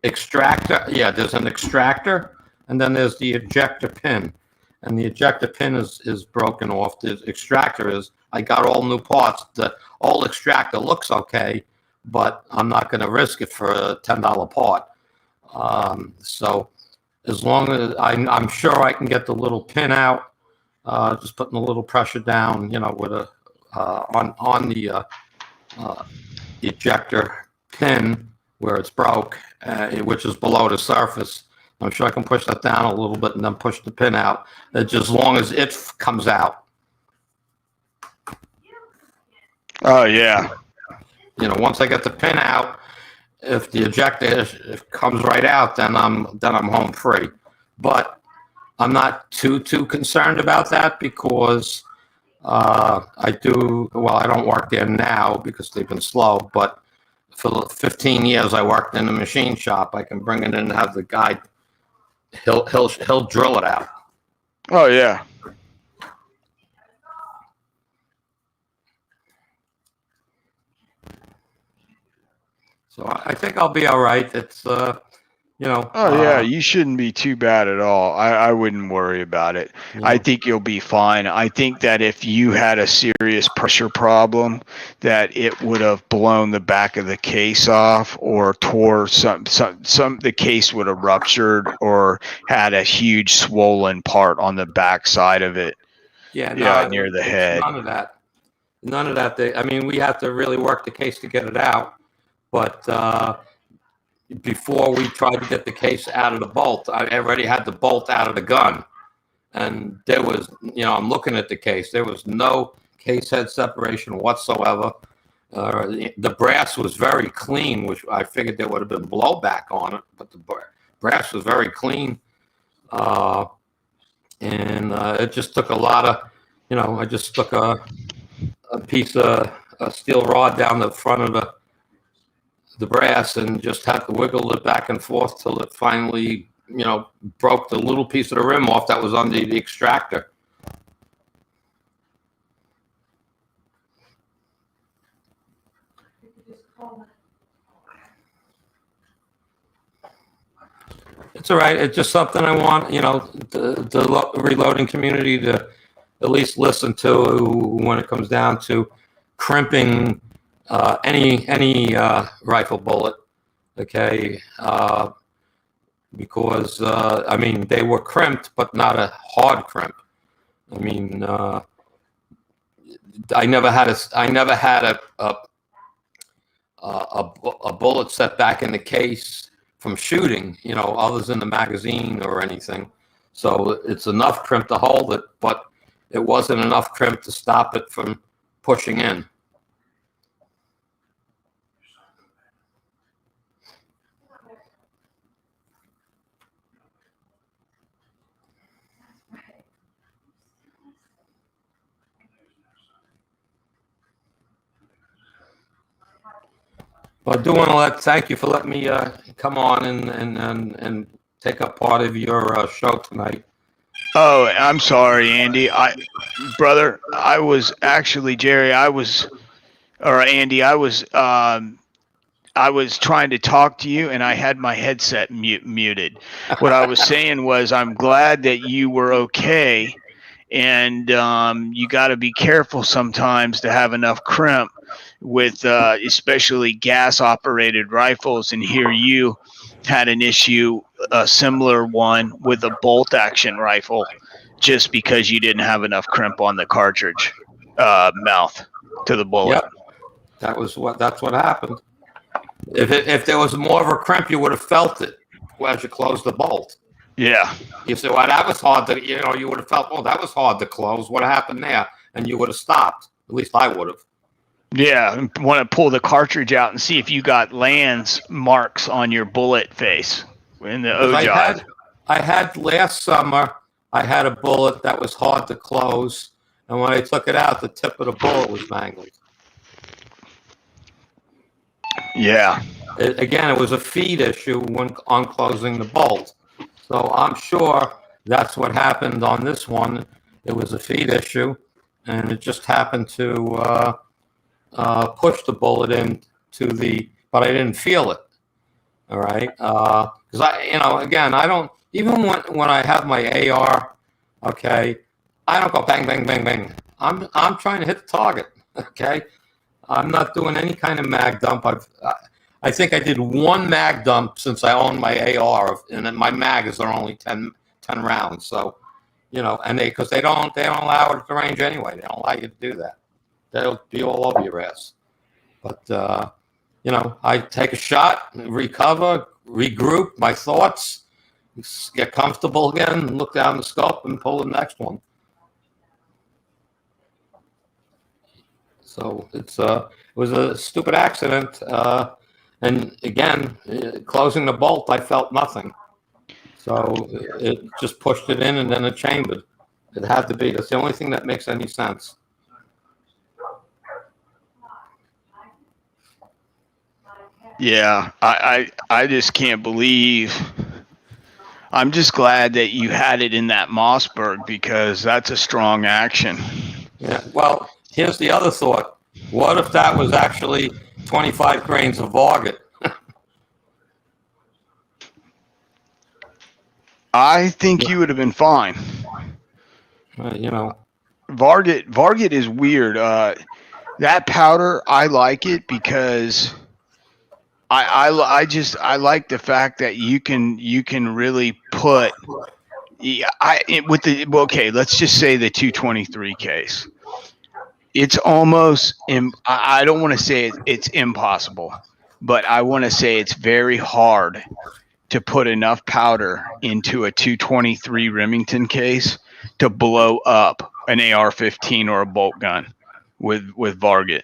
extractor. Yeah, there's an extractor, and then there's the ejector pin. And the ejector pin is broken off. The extractor is, I got all new parts. The old extractor looks okay, but I'm not going to risk it for a $10 part. So as long as I'm sure I can get the little pin out, just putting a little pressure down, with a on the ejector pin where it's broke, which is below the surface. I'm sure I can push that down a little bit and then push the pin out. Just as long as it comes out. Oh yeah. Once I get the pin out, if the ejector comes right out, then I'm home free. But I'm not too concerned about that because I don't work there now because they've been slow. But for 15 years I worked in a machine shop. I can bring it in and have the guy. He'll drill it out. Oh yeah. So I think I'll be all right. It's Oh yeah, you shouldn't be too bad at all. I wouldn't worry about it. Yeah. I think you'll be fine. I think that if you had a serious pressure problem, that it would have blown the back of the case off or tore the case would have ruptured or had a huge swollen part on the back side of it. Yeah, near the head. None of that. We have to really work the case to get it out, but before we tried to get the case out of the bolt, I already had the bolt out of the gun. And there was, I'm looking at the case. There was no case head separation whatsoever. The brass was very clean, which I figured there would have been blowback on it, but the brass was very clean. And it just took a lot of, I just took a piece of a steel rod down the front of the brass and just had to wiggle it back and forth till it finally, broke the little piece of the rim off that was under the extractor. It's all right. It's just something I want, the reloading community to at least listen to when it comes down to crimping any rifle bullet. Okay, because they were crimped, but not a hard crimp. I never had a bullet set back in the case from shooting, others in the magazine or anything. So it's enough crimp to hold it, but it wasn't enough crimp to stop it from pushing in. Well, I do want to thank you for letting me come on and take up part of your show tonight. Oh, I'm sorry, Andy. Brother, I was actually, Jerry, Andy, I was trying to talk to you and I had my headset muted. What I was saying was I'm glad that you were okay, and you got to be careful sometimes to have enough crimp with especially gas-operated rifles, and here you had an issue, a similar one with a bolt-action rifle, just because you didn't have enough crimp on the cartridge mouth to the bullet. Yep. That's what happened. If there was more of a crimp, you would have felt it as you closed the bolt. Yeah. You say, well, that was hard to, you would have felt, oh, that was hard to close. What happened there? And you would have stopped. At least I would have. Yeah, want to pull the cartridge out and see if you got Lands marks on your bullet face in the ogive. I had last summer, I had a bullet that was hard to close, and when I took it out, the tip of the bullet was mangled. Yeah. It was a feed issue on closing the bolt. So I'm sure that's what happened on this one. It was a feed issue, and it just happened to push the bullet into but I didn't feel it. All right, because I don't, even when I have my AR, okay, I don't go bang bang bang bang. I'm trying to hit the target. Okay, I'm not doing any kind of mag dump. I think I did one mag dump since I own my AR, and then my mags are only 10 rounds. So, and because they don't allow it at the range anyway. They don't allow you to do that. They'll be all over your ass. But, I take a shot, recover, regroup my thoughts, get comfortable again, look down the scope and pull the next one. So it was a stupid accident. And again, closing the bolt, I felt nothing. So it just pushed it in and then it chambered. It had to be. That's the only thing that makes any sense. Yeah, I just can't believe. I'm just glad that you had it in that Mossberg, because that's a strong action. Yeah. Well, here's the other thought. What if that was actually 25 grains of Varget? I think you would have been fine. Varget is weird. That powder, I like it because I like the fact that you can really put. Okay, let's just say the 223 case. It's almost, I don't want to say it's impossible, but I want to say it's very hard to put enough powder into a 223 Remington case to blow up an AR-15 or a bolt gun with Varget,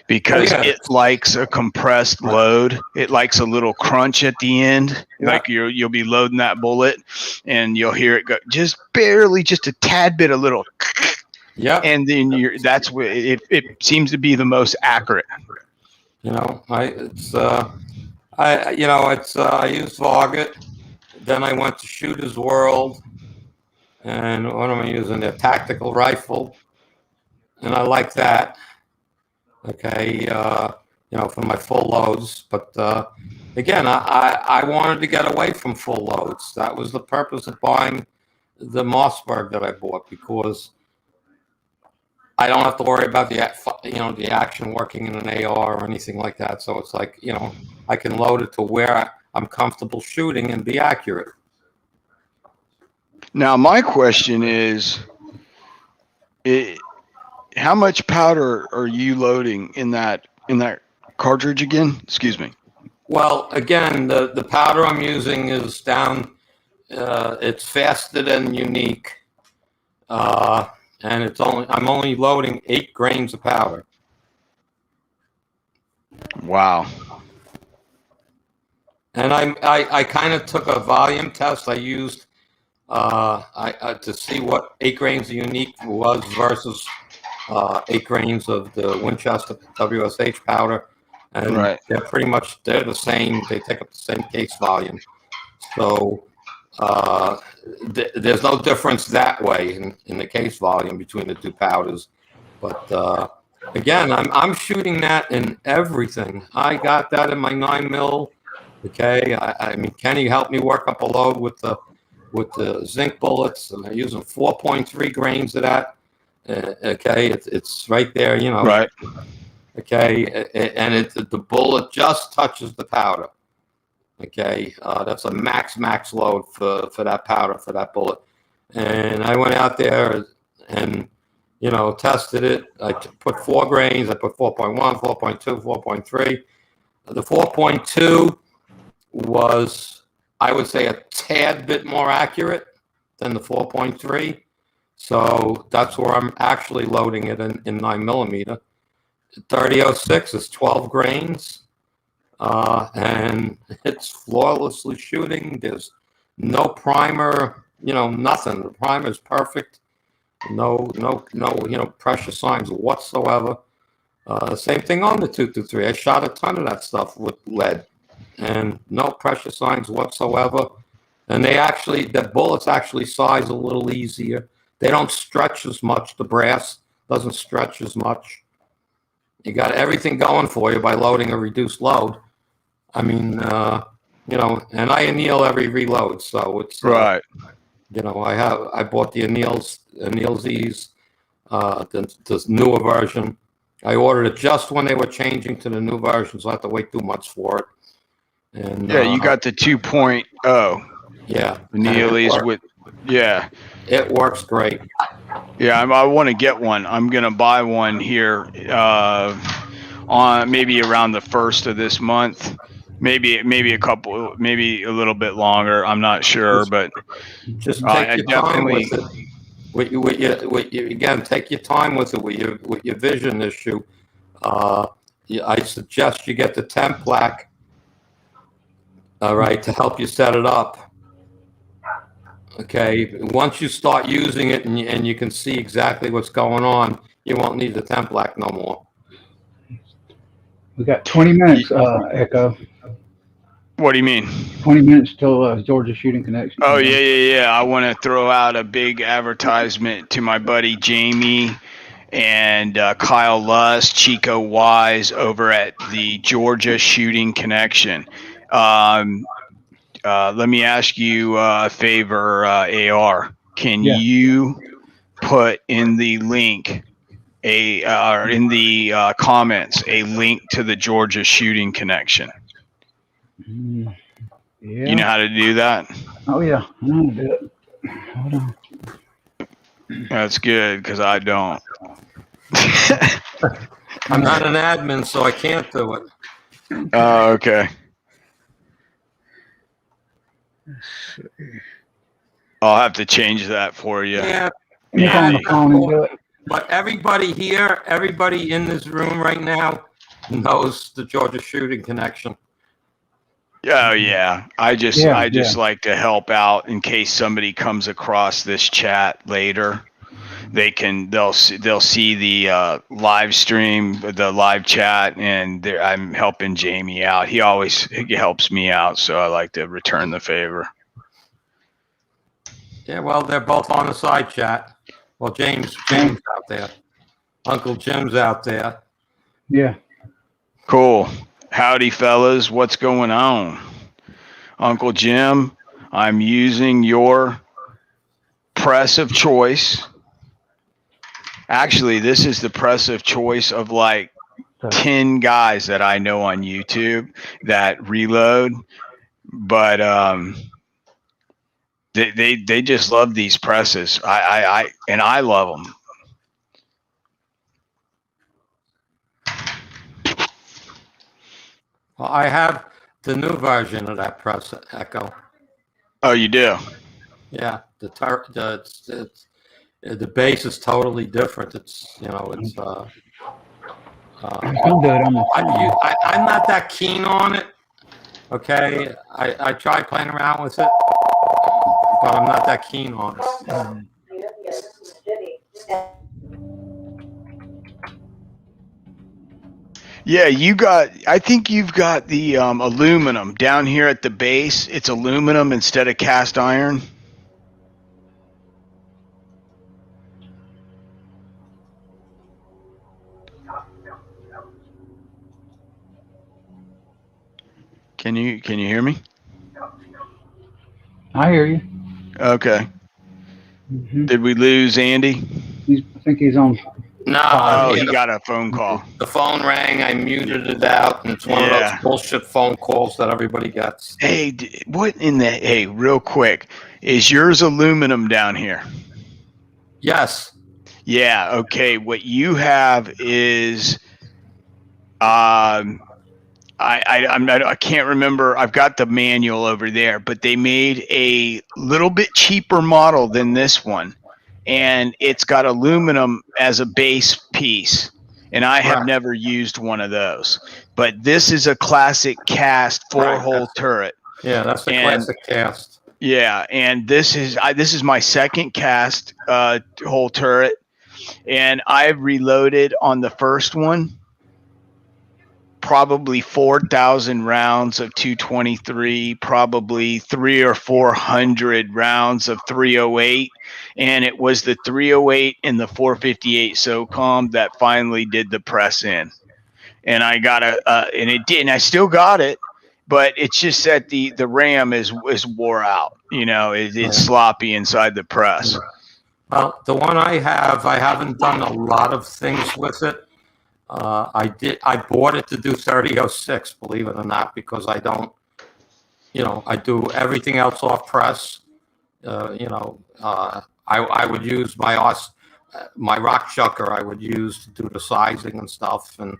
because it likes a compressed load. It likes a little crunch at the end. Yeah. Like you'll be loading that bullet and you'll hear it go just barely, just a tad bit, a little. Yeah. And then that's what it seems to be the most accurate. You know, I used Varget. Then I went to Shooter's World, and what am I using? A tactical rifle, and I like that. Okay, for my full loads. But again, I wanted to get away from full loads. That was the purpose of buying the Mossberg that I bought, because I don't have to worry about the action working in an AR or anything like that. So it's like, I can load it to where I'm comfortable shooting and be accurate. Now, my question is, how much powder are you loading in that cartridge again? Excuse me. Well, again, the powder I'm using is down. It's faster than unique, and I'm only loading 8 grains of powder. Wow. And I kind of took a volume test. I used to see what 8 grains of unique was versus 8 grains of the Winchester WSH powder, and right. they're the same. They take up the same case volume, so there's no difference that way in the case volume between the two powders. But again, I'm shooting that in everything. I got that in my 9mm. Okay, I mean, Kenny helped me work up a load with the zinc bullets, and I'm using 4.3 grains of that. Okay, it's right there, Right. Okay, and the bullet just touches the powder. Okay, that's a max load for that powder, for that bullet. And I went out there and tested it. I put 4 grains. I put 4.1, 4.2, 4.3. The 4.2 was, I would say, a tad bit more accurate than the 4.3. So that's where I'm actually loading it in 9mm. 3006 is 12 grains, and it's flawlessly shooting. There's no primer, nothing. The primer is perfect. No, pressure signs whatsoever. Same thing on the 223. I shot a ton of that stuff with lead, and no pressure signs whatsoever. And the bullets actually size a little easier. They don't stretch as much. The brass doesn't stretch as much. You got everything going for you by loading a reduced load. I mean, and I anneal every reload, so it's right. I bought the anneal Z's, the newer version. I ordered it just when they were changing to the new version, so I had to wait 2 months for it. And yeah, you got the 2.0. Yeah, Anneal's with, yeah. It works great. Yeah, I want to get one. I'm gonna buy one here on maybe around the 1st of this month. Maybe a little bit longer. I'm not sure, but just take your time with it. Again, take your time with it with your vision issue. I suggest you get the temp plaque, all right, to help you set it up. Okay, once you start using it and you can see exactly what's going on, you won't need the temp plaque no more. We got 20 minutes, Echo. What do you mean? 20 minutes till Georgia Shooting Connection. Oh, yeah. I want to throw out a big advertisement to my buddy Jamie and Kyle Lust, Chico Wise over at the Georgia Shooting Connection. Let me ask you a favor, AR. Can you put in the link or in the comments a link to the Georgia Shooting Connection? Yeah. You know how to do that? Oh, yeah. I know how to do it. Hold on. That's good, because I don't. I'm not an admin, so I can't do it. Oh, okay. I'll have to change that for you. Yeah. On the phone and do it. But everybody here, everybody in this room right now knows the Georgia Shooting Connection. Oh yeah, I just like to help out in case somebody comes across this chat later. they'll see the live stream, the live chat, and I'm helping Jamie out. He helps me out, so I like to return the favor. Yeah, well, they're both on the side chat. Well, James out there. Uncle Jim's out there. Yeah. Cool. Howdy, fellas. What's going on? Uncle Jim, I'm using your press of choice. Actually, this is the press of choice of like 10 guys that I know on YouTube that reload, but they just love these presses. I love them. Well, I have the new version of that press, Echo. Oh, you do? Yeah, the base is totally different. It's it's. I'm good on the I'm not that keen on it. Okay, I tried playing around with it, but I'm not that keen on it. Yeah, I think you've got the aluminum down here at the base. It's aluminum instead of cast iron. Can you hear me? I hear you. Okay. Mm-hmm. Did we lose Andy? I think he's on. No, he got a phone call. The phone rang. I muted it out, and it's one of those bullshit phone calls that everybody gets. Hey, hey, real quick, is yours aluminum down here? Yes. Yeah. Okay. What you have is, I can't remember. I've got the manual over there, but they made a little bit cheaper model than this one. And it's got aluminum as a base piece. And I have never used one of those. But this is a classic cast 4-hole turret. Yeah, that's the classic cast. Yeah, and this is my second cast hole turret. And I've reloaded on the first one probably 4,000 rounds of 223, probably 300 or 400 rounds of 308, and it was the 308 and the 458 SOCOM that finally did the press in. And I got and it did, and I still got it, but it's just that the RAM is wore out. It's sloppy inside the press. Well, the one I haven't done a lot of things with it. I bought it to do 3006, believe it or not, because I don't, I do everything else off press. I would use my rock chucker. I would use to do the sizing and stuff, and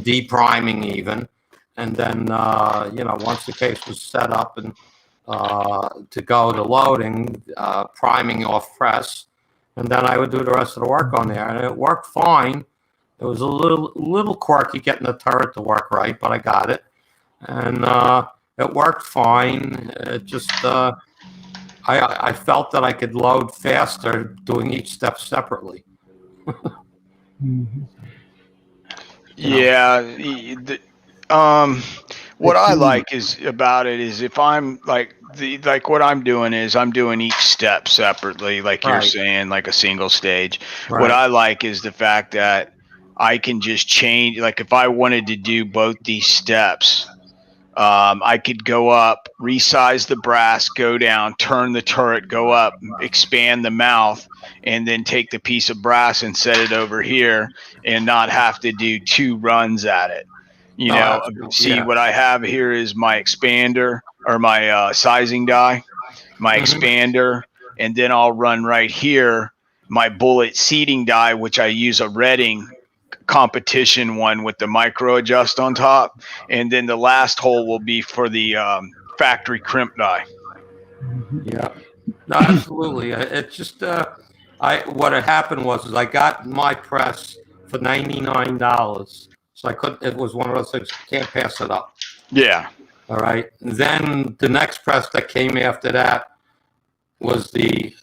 depriming even. And then, once the case was set up and to go to loading, priming off press, and then I would do the rest of the work on there, and it worked fine. It was a little quirky getting the turret to work right, but I got it, and it worked fine. It just I felt that I could load faster doing each step separately. Yeah. What I like about it is if I'm like what I'm doing is I'm doing each step separately, like you're saying, like a single stage. What I like is the fact that I can just change, like if I wanted to do both these steps, I could go up, resize the brass, go down, turn the turret, go up, expand the mouth, and then take the piece of brass and set it over here and not have to do 2 runs at it. What I have here is my expander or my sizing die, my expander, and then I'll run right here my bullet seating die, which I use a Redding competition one with the micro adjust on top, and then the last hole will be for the factory crimp die. Yeah, no, absolutely. It just what had happened was I got my press for $99, so I couldn't. It was one of those things you can't pass it up. Yeah. All right. Then the next press that came after that was the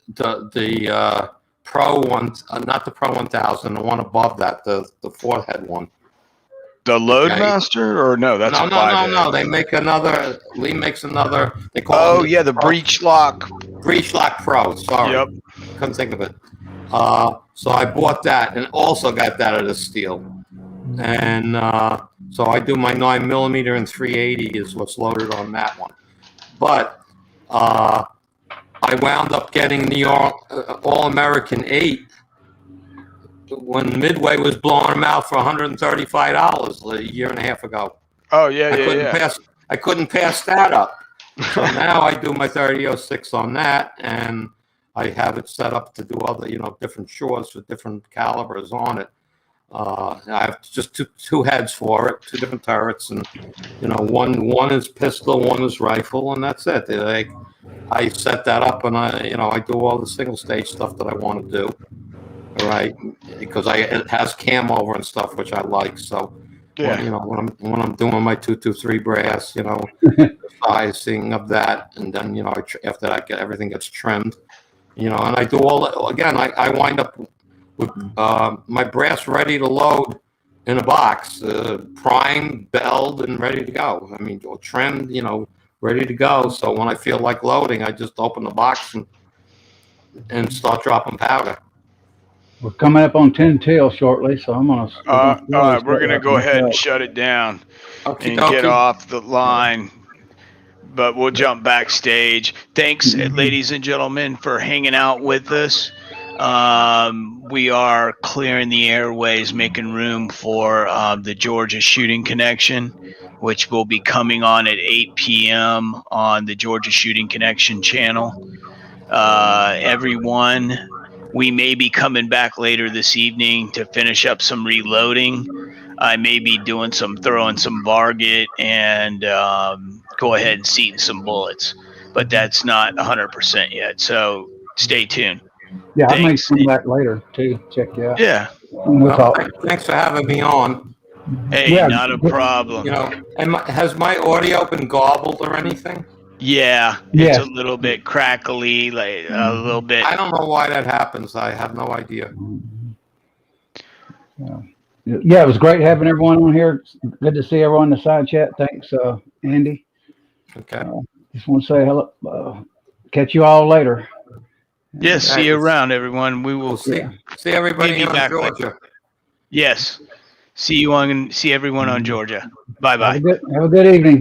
Pro one, not the Pro 1000, the one above that, the 4-head one. The Loadmaster, or no? That's No, a 5-head. no. They make another. Lee makes another. They call Oh it yeah, the Breech Lock. Breech Lock Pro. Sorry, Yep. couldn't think of it. So I bought that and also got that at a steal. And so I do my 9mm and 380 is what's loaded on that one. But I wound up getting the All-American 8 when Midway was blowing them out for $135 a year and a half ago. Oh yeah, I couldn't pass that up. So now I do my 3006 on that, and I have it set up to do other, different shores with different calibers on it. I have just two heads for it, 2 different turrets, and one is pistol, one is rifle, and that's it. I set that up, and I do all the single stage stuff that I want to do. All right, because it has cam over and stuff, which I like. So, yeah. when I'm doing my 223 brass, the sizing of that, and then after that, everything gets trimmed, and I do all again. I wind up with my brass ready to load in a box, primed, belled, and ready to go. I mean, trimmed, ready to go. So when I feel like loading, I just open the box and start dropping powder. We're coming up on 10 till shortly, so I'm gonna. All right, we're gonna go ahead and shut it down and get off the line. But we'll jump backstage. Thanks, ladies and gentlemen, for hanging out with us. We are clearing the airways, making room for the Georgia Shooting Connection, which will be coming on at 8 p.m. on the Georgia Shooting Connection channel. Everyone, we may be coming back later this evening to finish up some reloading. I may be throwing some varget and go ahead and seat some bullets, but that's not 100% yet. So stay tuned. Yeah, I may come back later too. Check you out. Yeah. We'll talk. Thanks for having me on. Hey, yeah, not a problem. Has my audio been garbled or anything? Yeah, it's a little bit crackly, like a little bit. I don't know why that happens. I have no idea. Yeah, it was great having everyone on here. Good to see everyone in the side chat. Thanks, Andy. Okay. Just want to say hello. Catch you all later. Yes, see you around, everyone. We will see everybody in Georgia. Yes, see everyone on Georgia. Bye bye. Have a good evening.